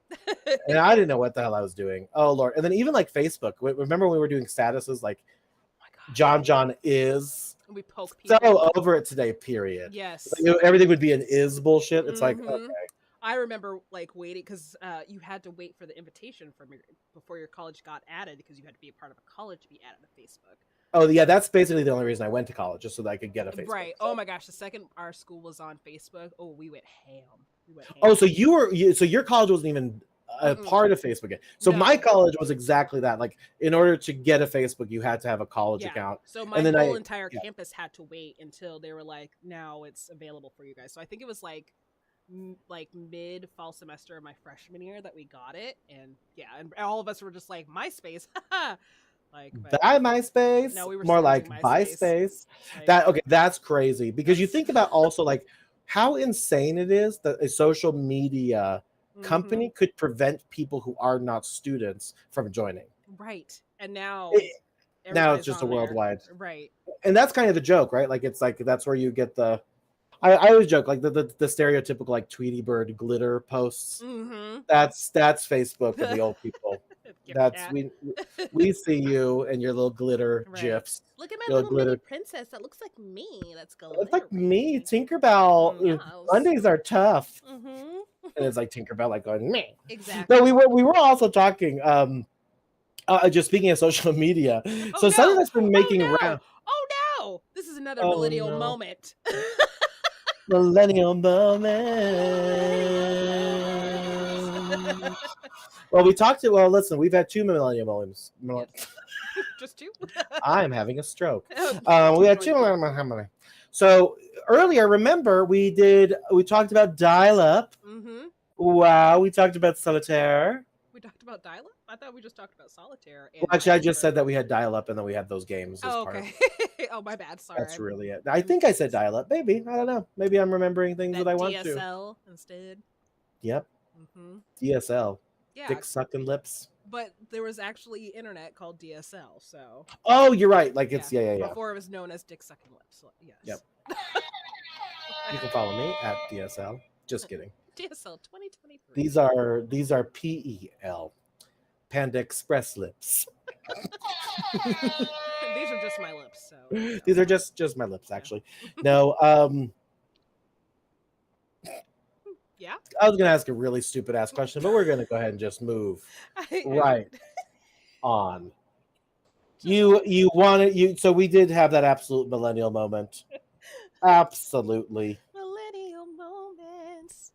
And I didn't know what the hell I was doing. Oh Lord. And then even like Facebook. Remember when we were doing statuses like, John is. We poke people. So over it today, period. Yes. Like, everything would be an is bullshit. It's like, okay. I remember like waiting because you had to wait for the invitation before your college got added because you had to be a part of a college to be added to Facebook. Oh yeah, that's basically the only reason I went to college, just so that I could get a Facebook. Right. So. Oh my gosh, the second our school was on Facebook, we went ham. Oh, so so your college wasn't even a part of Facebook. So No. my college was exactly that. Like, in order to get a Facebook, you had to have a college account. So my And then whole entire yeah. campus had to wait until they were like, now it's available for you guys. So I think it was like mid fall semester of my freshman year that we got it, and yeah, and all of us were just like, MySpace. Like, but By MySpace, no, we were more still like using by MySpace. space. Like, That's crazy, because you think about also like how insane it is that a social media company could prevent people who are not students from joining. Right. And now Now it's just on a worldwide. there. Right. And that's kind of the joke, right? Like, it's like that's where you get the I always joke, like the stereotypical like Tweety Bird glitter posts. That's Facebook and the old people. That's we see you and your little glitter gifs. Look at my little mini princess that looks like me. That's going. It's like me, Tinkerbell. Yes. Mondays are tough. And it's like Tinkerbell, like going me. Exactly. No, we were also talking. Just speaking of social media. So something that's been making round. Oh no! This is another millennial moment. Millennial moment. Well, listen, we've had 2 millennial moments. Yes. Just 2? I'm having a stroke. We had 2 millennial moments. So earlier, remember, we talked about dial-up. Wow, we talked about solitaire. We talked about dial-up? I thought we just talked about solitaire. Well, actually, I just said that we had dial-up and then we had those games. Oh, okay. Oh, my bad. Sorry. That's really it. I think I said dial-up. Maybe. I don't know. Maybe I'm remembering things that I want to. DSL instead. Yep. DSL. Yeah. Dick sucking lips. But there was actually internet called DSL, so. Oh, you're right. Like it's yeah. Before it was known as Dick sucking lips. So, yes. Yep. You can follow me at DSL. Just kidding. DSL 2023. These are PEL. Panda Express lips. These are just my lips. So these are just my lips, actually. No. Yeah. I was gonna ask a really stupid ass question, but we're gonna go ahead and just move right on. You wanted you. So we did have that absolute millennial moment. Absolutely. Millennial moments.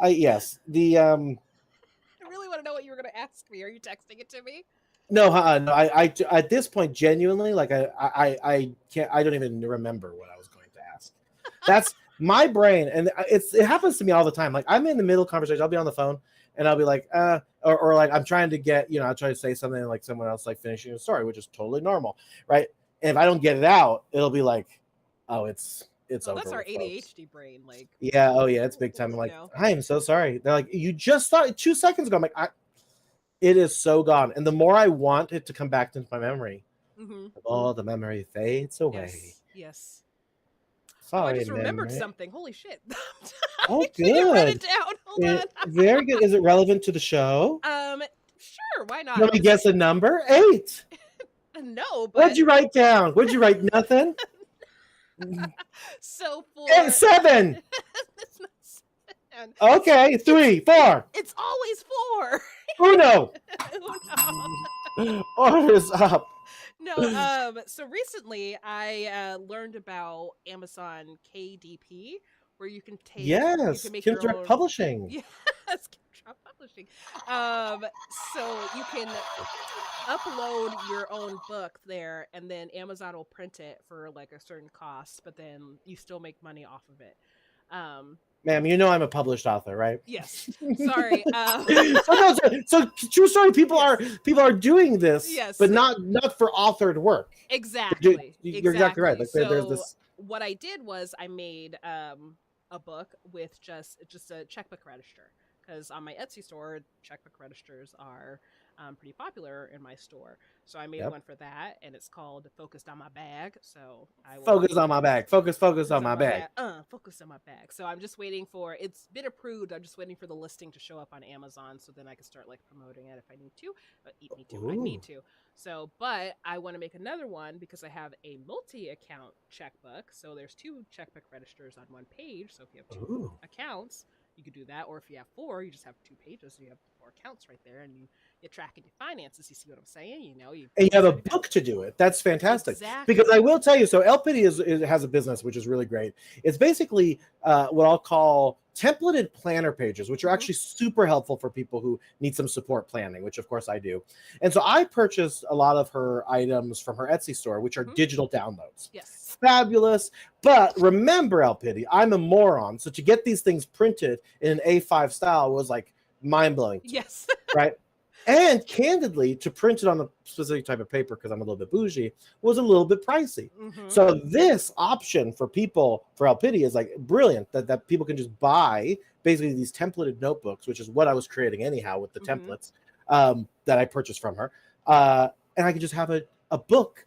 Yes. The I really want to know what you were going to ask me. Are you texting it to me? No, no. I at this point, genuinely, like I can't. I don't even remember what I was going to ask. That's my brain, and it happens to me all the time. Like, I'm in the middle of conversation. I'll be on the phone, and I'll be like, or like I'm trying to get, I'll try to say something, and like someone else like finishing a story, which is totally normal, right? And if I don't get it out, it'll be like, oh, it's over. That's our ADHD brain, like. Yeah. Oh yeah, it's big time. I'm like, I am so sorry. They're like, you just thought 2 seconds ago. I'm like, it is so gone. And the more I want it to come back into my memory, the memory fades away. Yes. Sorry, I just remembered something. Holy shit. Oh, good. You write it down. Hold on. Very good. Is it relevant to the show? Sure. Why not? Let me guess a number. 8. No, but What'd you write down? What'd you write? Nothing. So 7. It's not 7. Okay, 3, 4. It's always 4. Uno. Uno. Orders up. No, so recently I learned about Amazon KDP, where you can take you can make your own publishing. Yes, Kimdrop Publishing. So you can upload your own book there, and then Amazon will print it for like a certain cost, but then you still make money off of it. Ma'am, I'm a published author, right? Yes. Sorry. So true story. People are doing this, yes, but not for authored work. Exactly. You're exactly right. Like, so there's this. What I did was I made a book with just a checkbook register, because on my Etsy store, checkbook registers are pretty popular in my store. So I made one for that, and it's called Focused on My Bag. So I will focus on my bag. Focus on my bag. Focus on my bag. So I'm just waiting for it's been approved. I'm just waiting for the listing to show up on Amazon, so then I can start like promoting it if I need to. But I need to. So, but I want to make another one because I have a multi-account checkbook. So there's 2 checkbook registers on one page. So if you have 2 accounts, you could do that. Or if you have 4, you just have 2 pages. So you have 4 accounts right there, and you're tracking your finances. You see what I'm saying? You know, and you have a book to do it. That's fantastic. Exactly. Because I will tell you, so LPity has a business which is really great. It's basically what I'll call templated planner pages, which are actually super helpful for people who need some support planning, which of course I do. And so I purchased a lot of her items from her Etsy store, which are digital downloads. Yes. Fabulous. But remember, LPity, I'm a moron. So to get these things printed in an A5 style was like mind-blowing. Yes. Right. And candidly, to print it on a specific type of paper, because I'm a little bit bougie, was a little bit pricey. So this option for people, for LPity, is like brilliant, that people can just buy basically these templated notebooks, which is what I was creating anyhow with the templates that I purchased from her. And I can just have a book,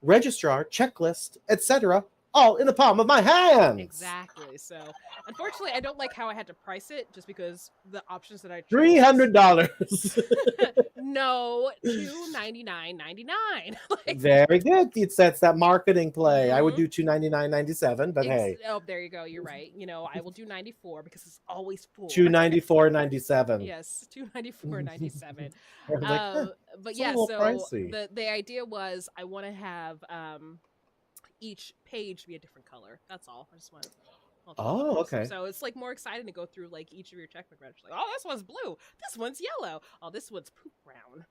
registrar, checklist, etc., all in the palm of my hands. Exactly. So, unfortunately, I don't like how I had to price it, just because the options that I chose. $300. No, $299.99. Like, very good. That's that marketing play. I would do $299.97, but hey. Oh, there you go. You're right. You know, I will do 94 because it's always full. $294.97. Yes, $294.97. Like, but yeah, so pricey. The idea was I want to have each page be a different color. That's all. I just want to. Oh, okay. So it's like more exciting to go through like each of your checkbook registers. Like, oh, this one's blue. This one's yellow. Oh, this one's poop brown.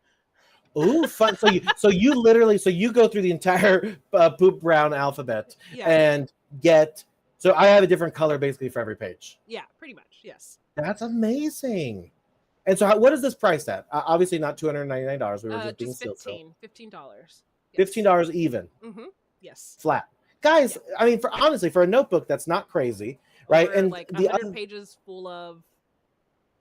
Ooh, fun. So you literally go through the entire poop brown alphabet and get. So I have a different color basically for every page. Yeah, pretty much. Yes. That's amazing. And so, what is this priced at? Obviously, not $299. We were just being $15. Yes. $15 even. Yes. Flat. Guys, I mean, honestly, for a notebook, that's not crazy, right? And like 100 pages full of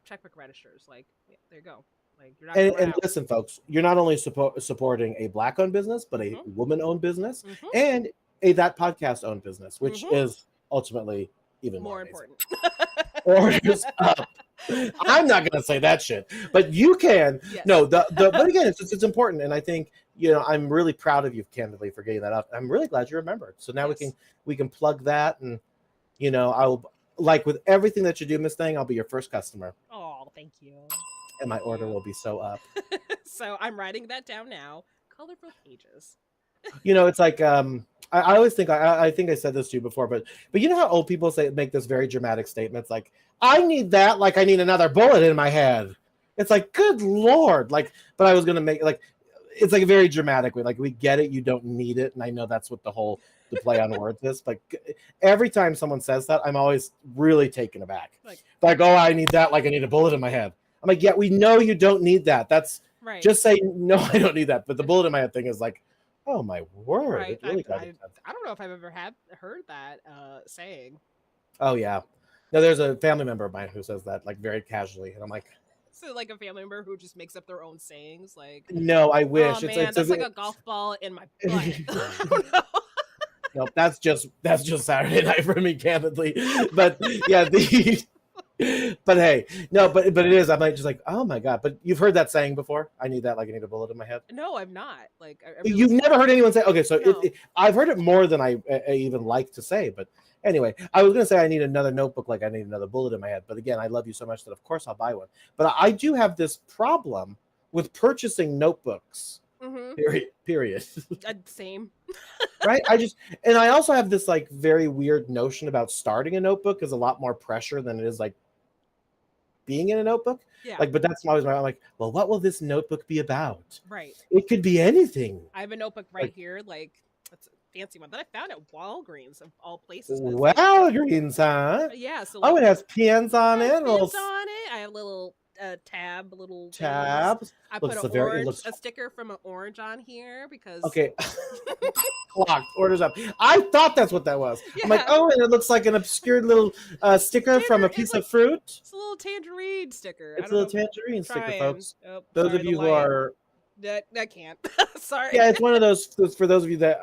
checkbook registers. Like, there you go. Like, you're not. And listen, folks, you're not only supporting a Black-owned business, but a woman-owned business, and a That Podcast-owned business, which is ultimately even more important. Orders up. I'm not going to say that shit, but you can. Yes. No, but again, it's important, and I think I'm really proud of you, candidly, for getting that up. I'm really glad you remembered. So now we can plug that, and I'll, like with everything that you do, Miss Thing, I'll be your first customer. Oh, thank you. And my order will be so up. So I'm writing that down now. Colorful pages. It's like I always think I think I said this to you before, but you know how old people make this very dramatic statements like, I need that, like I need another bullet in my head. It's like, good Lord. Like, but I was gonna make like, it's like a very dramatic way. Like, we get it, you don't need it, and I know that's what the play on words is. But every time someone says that, I'm always really taken aback. Like, oh, I need that, like I need a bullet in my head. I'm like, yeah, we know you don't need that. That's right. Just say no, I don't need that. But the bullet in my head thing is like, oh my word! Right. Really I don't know if I've ever heard that saying. Oh yeah, no. There's a family member of mine who says that like very casually, and I'm like, so like a family member who just makes up their own sayings. Like, no, I wish. Oh, man, that's like a golf ball in my butt. No, that's just Saturday night for me, candidly. But yeah, but hey, no, but it is. I'm like just like, oh my god! But you've heard that saying before. I need that, like I need a bullet in my head. No, I've not. Like, you've never heard anyone say? Okay, so no. I've heard it more than I even like to say. But anyway, I was gonna say I need another notebook, like I need another bullet in my head. But again, I love you so much that of course I'll buy one. But I do have this problem with purchasing notebooks. Period. Same. Right. I also have this like very weird notion about starting a notebook is a lot more pressure than it is like being in a notebook. Yeah. Like, but that's always I'm like, well, what will this notebook be about? Right. It could be anything. I have a notebook right here, like it's a fancy one that I found at Walgreens of all places. Walgreens, huh? Yeah. So it has pens on it. Pens on it. I have little tabs. I put a sticker from an orange on here because clocked, orders up. I thought that's what that was. Yeah. I'm like, oh, and it looks like an obscure little sticker from a piece of fruit. It's a little tangerine sticker. It's a little tangerine sticker, folks. Those of you who are that can't. Sorry. Yeah, it's one of those for those of you that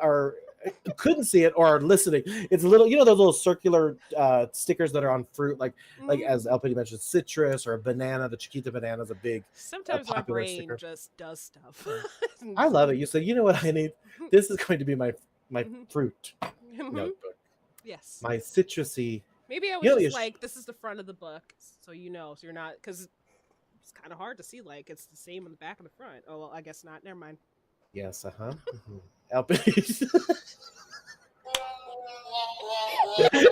couldn't see it or are listening. It's a little, those little circular stickers that are on fruit, like as LPity mentioned, citrus or a banana. The Chiquita banana is a big. Sometimes my brain sticker. Just does stuff. I love it. You say, you know what I need? This is going to be my fruit notebook. Yes. My citrusy. Maybe I was just like, this is the front of the book, so so you're not because it's kind of hard to see. Like it's the same in the back and the front. Oh well, I guess not. Never mind. Yes,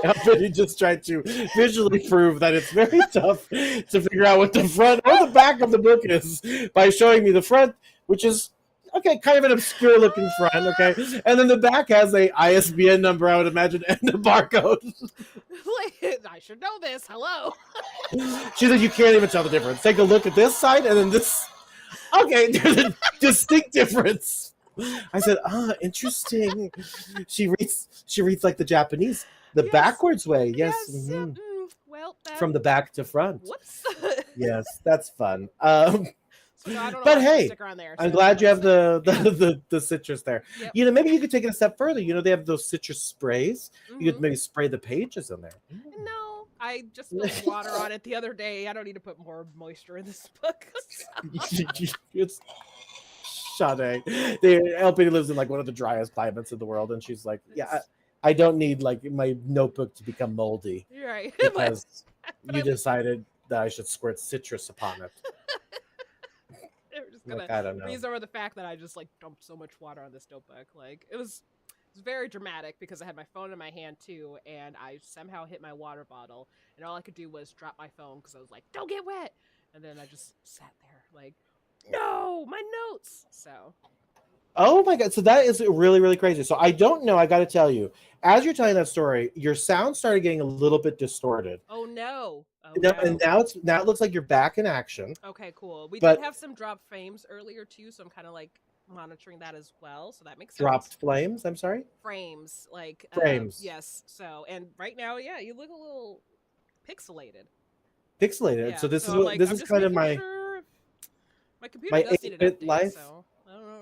Alpini just tried to visually prove that it's very tough to figure out what the front or the back of the book is by showing me the front, which is okay, kind of an obscure looking front, okay, and then the back has a ISBN number, I would imagine, and a barcode. I should know this. Hello. She said you can't even tell the difference. Take a look at this side and then this. Okay, there's a distinct difference. I said, interesting. She reads like the Japanese, the backwards way. Yes. Well, from the back to front. Whoops. Yes, that's fun. So I don't know but hey, there, I'm glad you have the citrus there. Yep. You know, maybe you could take it a step further. You know, they have those citrus sprays. You could maybe spray the pages in there. No, I just spilled water on it the other day. I don't need to put more moisture in this book. It's Sade. LP lives in like one of the driest climates in the world, and she's like, yeah, I don't need like my notebook to become moldy. You're right. Because you decided that I should squirt citrus upon it. We're just gonna I don't know. breeze over the fact that I just like dumped so much water on this notebook. Like it was very dramatic because I had my phone in my hand too, and I somehow hit my water bottle, and all I could do was drop my phone because I was like, "Don't get wet," and then I just sat there like, "No, my notes." So. Oh my god! So that is really, really crazy. So I don't know. I got to tell you, as you're telling that story, your sound started getting a little bit distorted. Oh no! And now it looks like you're back in action. Okay, cool. We did have some dropped frames earlier too, so I'm kind of like monitoring that as well. So that makes sense. Dropped flames. I'm sorry. Frames, like frames. Yes. So and right now, yeah, you look a little pixelated. Pixelated. Yeah. So this is this is kind of my computer does need an update, life. So I don't know.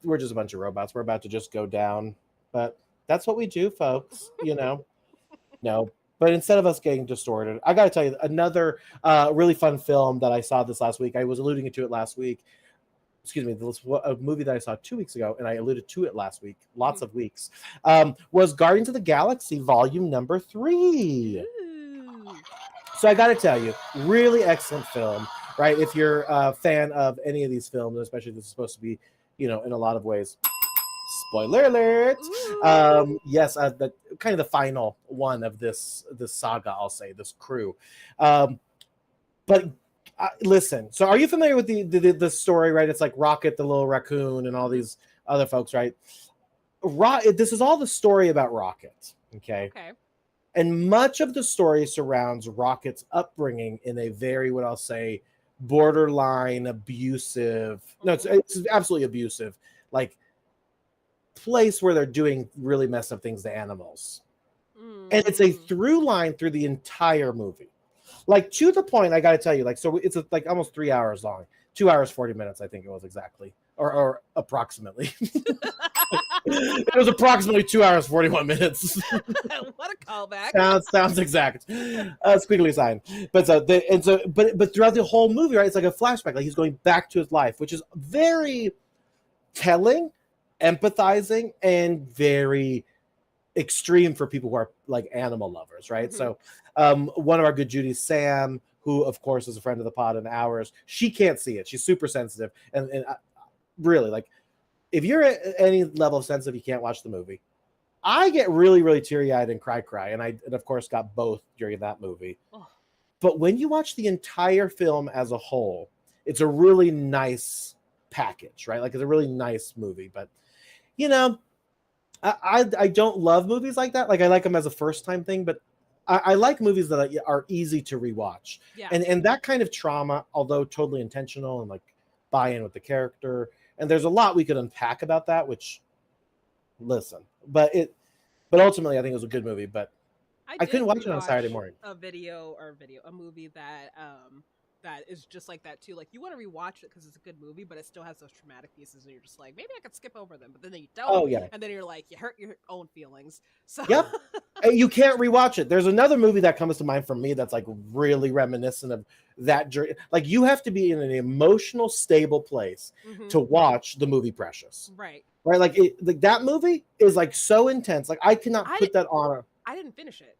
We're just a bunch of robots. We're about to just go down, but that's what we do, folks. You know. No. But instead of us getting distorted, I got to tell you another really fun film that I saw this last week. I was alluding to it last week. Excuse me, a movie that I saw 2 weeks ago, and I alluded to it last week. Lots of weeks. Was Guardians of the Galaxy Volume Number 3. Ooh. So I got to tell you, really excellent film, right? If you're a fan of any of these films, especially this is supposed to be, you know, in a lot of ways. Spoiler alert! Yes, the kind of the final one of this saga, I'll say, this crew. But listen, so are you familiar with the story? Right, it's like Rocket, the little raccoon, and all these other folks, right? This is all the story about Rocket. Okay. And much of the story surrounds Rocket's upbringing in a very, what I'll say, borderline abusive. No, it's absolutely abusive. Like. Place where they're doing really messed up things to animals. And it's a through line through the entire movie, like to the point. I gotta tell you, like, so it's like almost 3 hours long, 2 hours 40 minutes, I think it was exactly, or approximately. It was approximately 2 hours 41 minutes. What a callback! Sounds exact. Squiggly sign. But but throughout the whole movie, right, it's like a flashback, like he's going back to his life, which is very telling, empathizing, and very extreme for people who are like animal lovers, right? So one of our good Judy, Sam, who of course is a friend of the pod and ours, she can't see it. She's super sensitive, and really, like, if you're at any level of sensitive, you can't watch the movie. I get really, really teary-eyed and cry, and I of course got both during that movie. But when you watch the entire film as a whole, it's a really nice package, right? Like, it's a really nice movie. But you know, I don't love movies like that. Like, I like them as a first time thing, but I like movies that are easy to rewatch. Yeah. And that kind of trauma, although totally intentional and like buy in with the character, and there's a lot we could unpack about that. Which, listen, but ultimately, I think it was a good movie. But I couldn't watch it on Saturday morning. A movie that that is just like that too. Like, you want to rewatch it because it's a good movie, but it still has those traumatic pieces, and you're just like, maybe I could skip over them, but then you don't. Oh yeah, and then you're like, you hurt your own feelings. So yep, you can't rewatch it. There's another movie that comes to mind for me that's like really reminiscent of that journey. Like, you have to be in an emotional, stable place to watch the movie Precious. Right. Like that movie is like so intense. Like, I cannot put that on. I didn't finish it.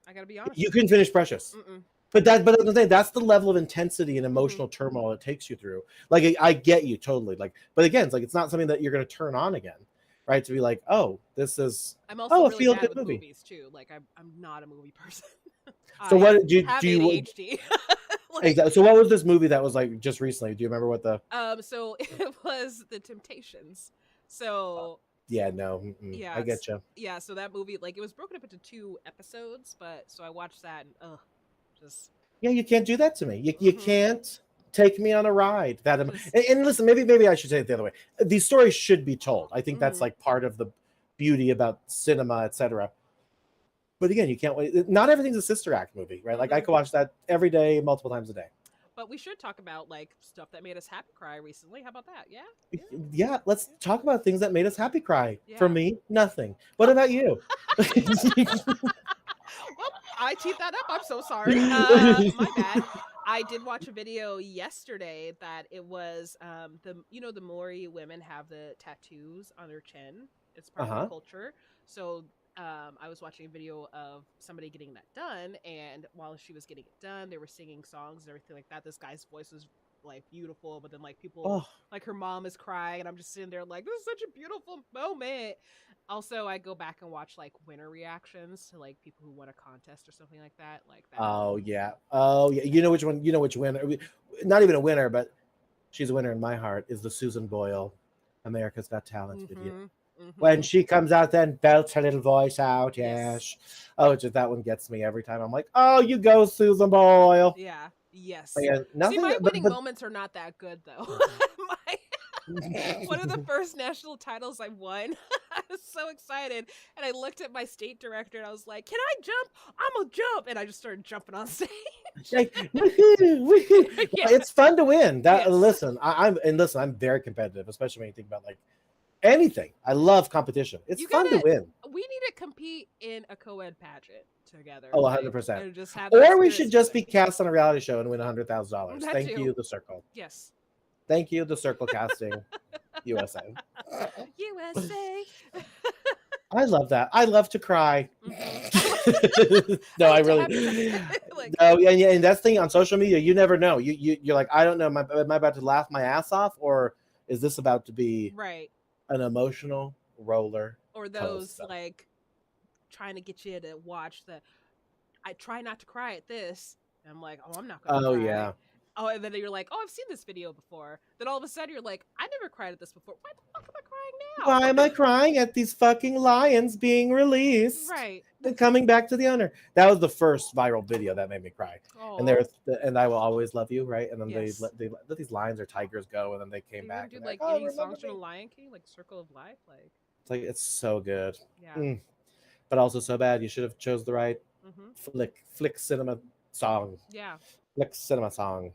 I gotta be honest. You couldn't finish Precious. but the thing, that's the level of intensity and emotional turmoil it takes you through. Like I get you totally. Like, but again, it's like it's not something that you're going to turn on again, right? To be like, oh, this is I'm also a really feel bad good with movie. movies too. Like I'm not a movie person. So I what do have you ADHD. Like, exactly? So what was this movie that was like just recently? Do you remember what the? so it was The Temptations. So Yeah, no, yeah, I get you. yeah. So that movie, like, it was broken up into 2 episodes, but so I watched that and just Yeah, you can't do that to me. You Mhm. can't take me on a ride. That Just- and listen, maybe I should say it the other way. These stories should be told. I think that's Mhm. like part of the beauty about cinema, etc. But again, you can't wait. Not everything's a Sister Act movie, right? Like I Mhm. could watch that every day, multiple times a day. But we should talk about like stuff that made us happy cry recently. How about that? Yeah. Yeah, let's talk about things that made us happy cry. For Yeah. me, nothing. What about you? Well, I teed that up. I'm so sorry. My bad. I did watch a video yesterday that it was the Maori women have the tattoos on their chin. It's part of Uh-huh. the culture. So I was watching a video of somebody getting that done, and while she was getting it done, they were singing songs and everything like that. This guy's voice was like beautiful, but then like people Oh, like her mom is crying, and I'm just sitting there like, this is such a beautiful moment. Also, I go back and watch like winner reactions to like people who won a contest or something like that. Like that. oh yeah. Oh yeah. You know which one? You know which winner? Not even a winner, but she's a winner in my heart. Is the Susan Boyle, America's Got Talent video. When she comes out, then belts her little voice out. Yes. Oh, just that one gets me every time. I'm like, oh, you go, Susan Boyle. Yeah. Yes. Yeah, nothing. See, my but, winning moments are not that good though. One of the first national titles I won. I was so excited, and I looked at my state director and I was like, "Can I jump? I'm gonna jump!" And I just started jumping on stage. like, woohoo. Yeah. It's fun to win. That Yes. listen, I'm very competitive, especially when you think about like anything. I love competition. It's You fun to gotta- win. We need to compete in a co-ed pageant together. Oh, like, 100%. and just have Or that we spirit should just be together. cast on a reality show and win $100,000. That Thank too. you, The Circle. Yes. Thank you, The Circle Casting USA. USA. I love that. I love to cry. Mhm. No, I like to really. have- like- No, and that's the thing on social media. You never know. You're like, I don't know. Am I about to laugh my ass off, or is this about to be Right. an emotional roller? Or those coaster? like trying to get you to watch the. I try not to cry at this. And I'm like, oh, I'm not gonna. Oh cry. yeah. Oh, and then you're like, oh, I've seen this video before. Then all of a sudden you're like, I never cried at this before. Why the fuck am I crying now? Why am I crying at these fucking lions being released? Right. And coming back to the owner. That was the first viral video that made me cry. Oh. And there's and I will always love you, right? And then Yes. they let these lions or tigers go, and then they came They back. do And like like, oh, any remember songs from me. the Lion King, like Circle of Life, like It's like it's so good. yeah. But also so bad. You should have chose the right flick cinema song. Yeah. Flick cinema song.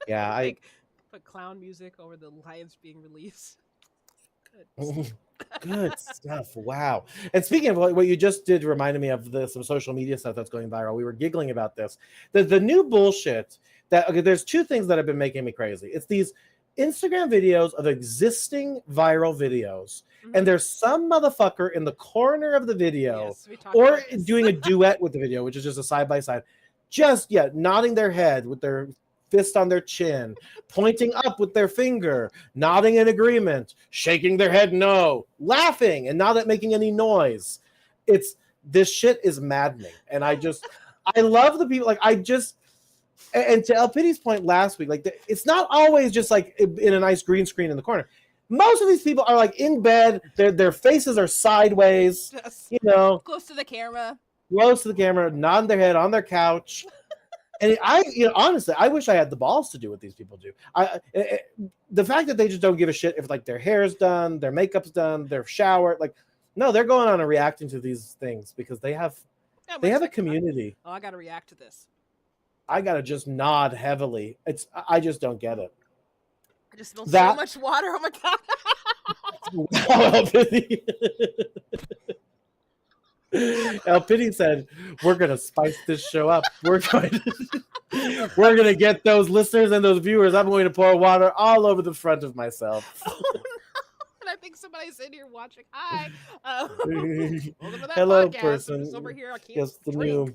Yeah, Like put clown music over the lions being released. Good. good stuff. Wow. And speaking of what you just did, reminded me of some social media stuff that's going viral. We were giggling about this. The new bullshit that there's 2 things that have been making me crazy. It's these Instagram videos of existing viral videos, and there's some motherfucker in the corner of the video Yes, we talked or about this. doing a duet with the video, which is just a side by side, just nodding their head with their fist on their chin, pointing up with their finger, nodding in agreement, shaking their head no, laughing and not making any noise. This shit is maddening, and I love the people. Like and to El Pity's point last week, like it's not always just like in a nice green screen in the corner. Most of these people are like in bed, their faces are sideways, Just close close to the camera. to the camera, nodding their head on their couch. And honestly, I wish I had the balls to do what these people do. The fact that they just don't give a shit if like their hair's done, their makeup's done, their shower, like no, they're going on and reacting to these things because they have a community. Oh, I gotta react to this. I gotta just nod heavily. I just don't get it. I just smell so much water. Oh my god. El Pity. El Pity said, "We're gonna spice this show up. We're gonna get those listeners and those viewers. I'm going to pour water all over the front of myself." Oh, no. And I think somebody's in here watching. Hi. Welcome to that Hello, podcast. I'm person. just over here. I can't Yes, the drink. new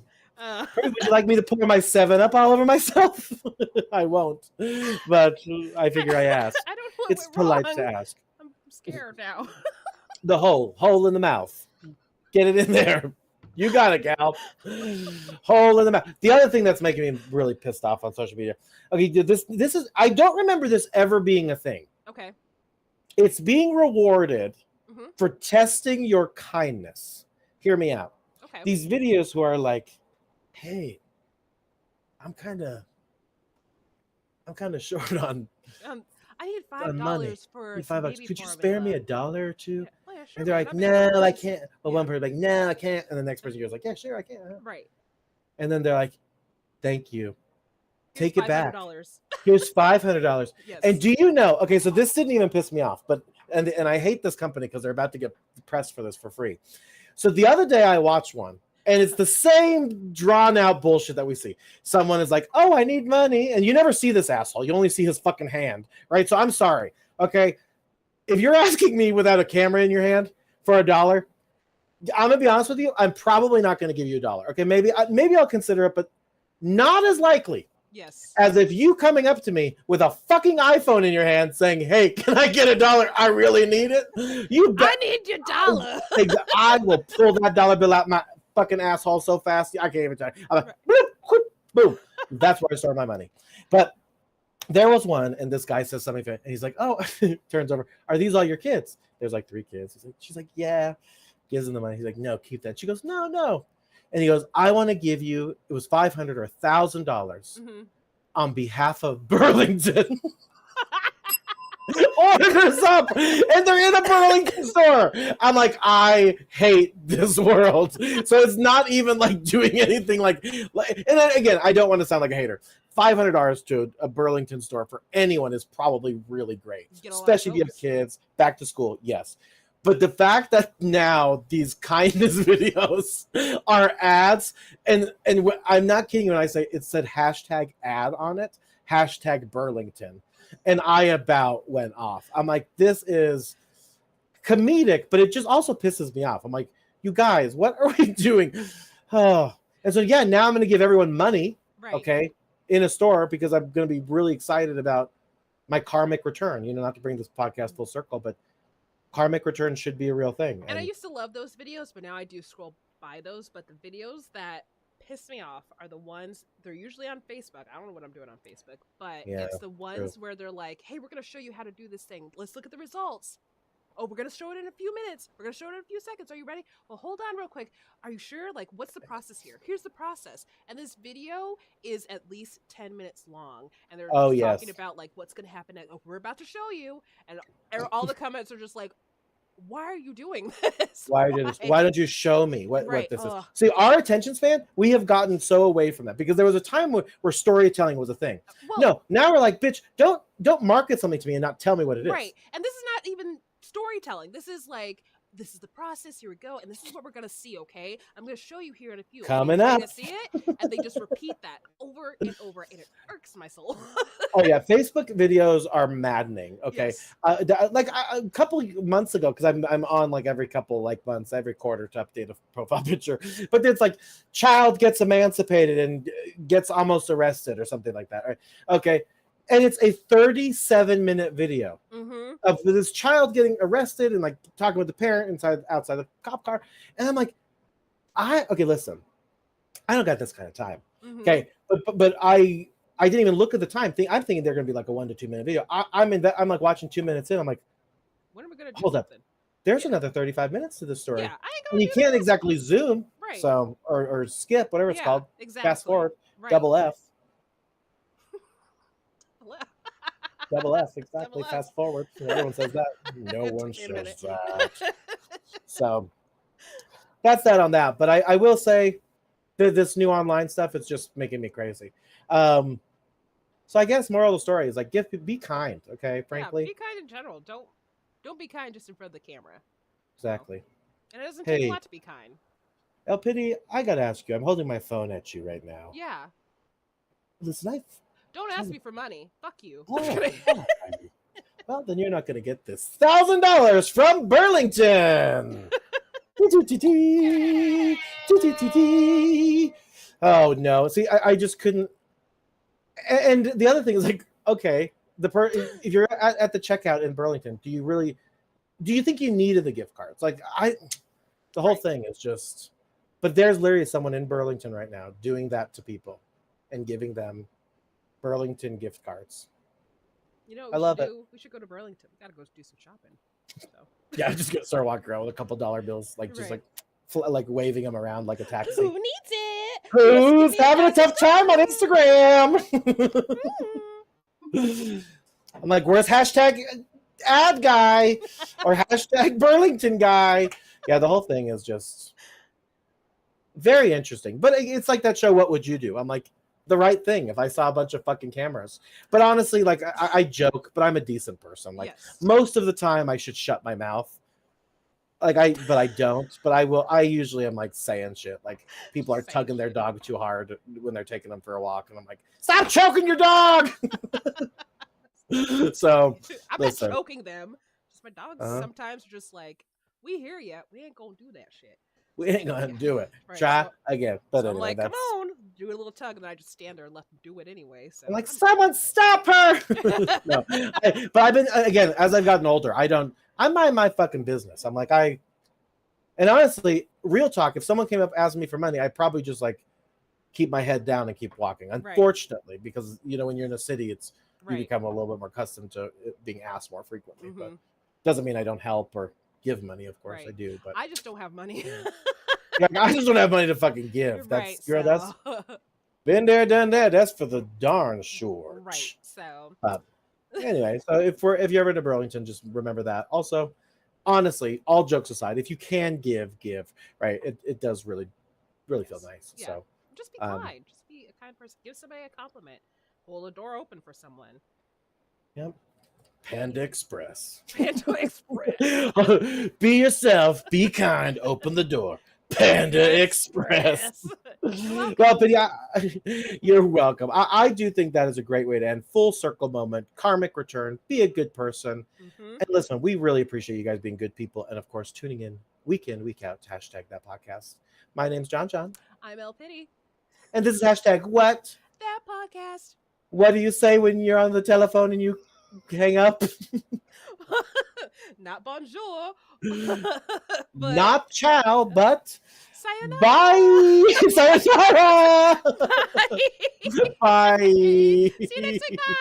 Would you like me to pour my 7-Up all over myself? I won't, but I figure I asked. I don't know. It's polite to ask. I'm scared now. The hole in the mouth. Get it in there. You got it, gal. Hole in the mouth. The other thing that's making me really pissed off on social media. Okay, this is. I don't remember this ever being a thing. Okay. It's being rewarded for testing your kindness. Hear me out. Okay. These videos who are like, hey, I'm kind of short on I need money. $5 for $5. Could you spare me $1 or two? Yeah. Oh, yeah, sure, And they're like, man, no, I can't. Well, one person's like, no, I can't. And the next person goes like, yeah, sure, I can. Right. And then they're like, thank you. Here's Take it back. $500. Here's $500. Yes. And do you know? Okay, so this didn't even piss me off, but and I hate this company because they're about to get pressed for this for free. So the other day I watched one, and it's the same drawn out bullshit that we see. Someone is like, oh, I need money. And you never see this asshole. You only see his fucking hand, right? So I'm sorry. Okay. If you're asking me without a camera in your hand for $1, I'm going to be honest with you. I'm probably not going to give you $1. Okay. Maybe I'll consider it, but not as likely. Yes. As if you coming up to me with a fucking iPhone in your hand saying, hey, can I get $1? I really need it. I need your $1. I will pull that $1 bill out my fucking asshole so fast. I can't even tell you. I'm like, boop, boom. That's where I start my money. But there was one, and this guy says something, and he's like, oh, turns over. Are these all your kids? There's like 3 kids. She's like, yeah. Gives him the money. He's like, no, keep that. She goes, no. And he goes, I want to give you, it was $500 or $1,000 on behalf of Burlington. Orders up, and they're in a Burlington store. I'm like, I hate this world. So it's not even like doing anything like and then, again, I don't want to sound like a hater. $500 to a Burlington store for anyone is probably really great, especially if you have kids, back to school. Yes. But the fact that now these kindness videos are ads, and I'm not kidding when I say it said hashtag ad on it, hashtag Burlington, and I about went off. I'm like, this is comedic, but it just also pisses me off. I'm like, you guys, what are we doing? Oh, and so yeah, now I'm going to give everyone money, okay, in a store because I'm going to be really excited about my karmic return. You know, not to bring this podcast full circle, but karmic return should be a real thing. And I used to love those videos, but now I do scroll by those. But the videos that piss me off are the ones, they're usually on Facebook. I don't know what I'm doing on Facebook, but it's the ones where they're like, hey, we're going to show you how to do this thing. Let's look at the results. Oh, we're going to show it in a few minutes. We're going to show it in a few seconds. Are you ready? Well, hold on real quick. Are you sure? Like, what's the process here? Here's the process. And this video is at least 10 minutes long. And they're talking about, like, what's going to happen next. Oh, we're about to show you. And all the comments are just like, why are you doing this? Why don't you show me what this is? See, our attention span, we have gotten so away from that because there was a time where storytelling was a thing. Well, no, now we're like, bitch, don't market something to me and not tell me what it is. Right. And this is not even storytelling. This is like, this is the process. Here we go. And this is what we're going to see. Okay. I'm going to show you here in a few. Coming up. See it? And they just repeat that over and over. And it irks my soul. Oh yeah. Facebook videos are maddening. Okay. Yes. Like a couple months ago, cause I'm on like every couple like months, every quarter to update a profile picture, but it's like child gets emancipated and gets almost arrested or something like that. Right. Okay. And it's a 37-minute video of this child getting arrested and like talking with the parent outside the cop car. And I'm like, listen, I don't got this kind of time. Okay. But I didn't even look at the time. I'm thinking they're going to be like a 1 to 2 minute video. I'm like watching 2 minutes in. I'm like, when are we going to hold up? There's another 35 minutes to this story. Yeah, and you can't exactly zoom. Right. So, or skip, whatever it's called. Exactly. Fast forward, double F. Double F, exactly. Fast forward. Everyone says that. No one says that. So that's that on that. But I will say that this new online stuff, it's just making me crazy. So I guess moral of the story is like, be kind, okay? Frankly, be kind in general. Don't be kind just in front of the camera. Exactly. And it doesn't take a lot to be kind. El Pity, I gotta ask you. I'm holding my phone at you right now. Yeah. Listen, don't ask me for money. Fuck you. Well, then you're not going to get this $1,000 from Burlington. Oh no! See, I just couldn't. And the other thing is like, okay, if you're at the checkout in Burlington, do you think you needed the gift cards? Like the whole thing is just. But there's literally someone in Burlington right now doing that to people, and giving them Burlington gift cards. You know, I love it. We should go to Burlington. We gotta go do some shopping. So. Yeah, I'm just gonna start walking around with a couple dollar bills, like just like waving them around like a taxi. Who needs it? Who's having a tough time on Instagram? I'm like, where's hashtag ad guy or hashtag Burlington guy? Yeah, the whole thing is just very interesting. But it's like that show, What Would You Do? I'm like, the right thing if I saw a bunch of fucking cameras. But honestly, like I joke, but I'm a decent person. Like most of the time I should shut my mouth. But I don't. But I will. I usually am like saying shit. Like people are tugging their dog too hard when they're taking them for a walk, and I'm like, stop choking your dog. So I'm not choking them. Just my dogs sometimes are just like, we hear you. We ain't gonna do that shit. We ain't gonna do it. Right. Try again. But so anyway, I'm like, come on, do a little tug, and then I just stand there and let them do it anyway. So I'm like, someone stop her. No, but I've been again as I've gotten older. I mind my fucking business. I'm like and honestly, real talk. If someone came up asking me for money, I'd probably just like keep my head down and keep walking. Unfortunately, because when you're in a city, you become a little bit more accustomed to it being asked more frequently. Mm-hmm. But doesn't mean I don't help or give money. Of course I do, but I just don't have money. I just don't have money to fucking give. That's that's been there, done that. That's for the darn sure. Right. So anyway, so if you're ever to Burlington, just remember that. Also, honestly, all jokes aside, if you can give, right? It does really feel nice. Yeah. So just be kind. Just be a kind person. Give somebody a compliment. Hold a door open for someone. Yep. Panda Express. Panda Express. Be yourself. Be kind. Open the door. Panda Express. Well, but yeah, you're welcome. I do think that is a great way to end. Full circle moment. Karmic return. Be a good person. Mm-hmm. And listen, we really appreciate you guys being good people. And of course, tuning in week out to hashtag that podcast. My name's John. I'm El Pity. And this is hashtag what? That podcast. What do you say when you're on the telephone and you hang up? Not bonjour. But not ciao, but sayonara. Bye. Sayonara. Bye. See you next week. Bye.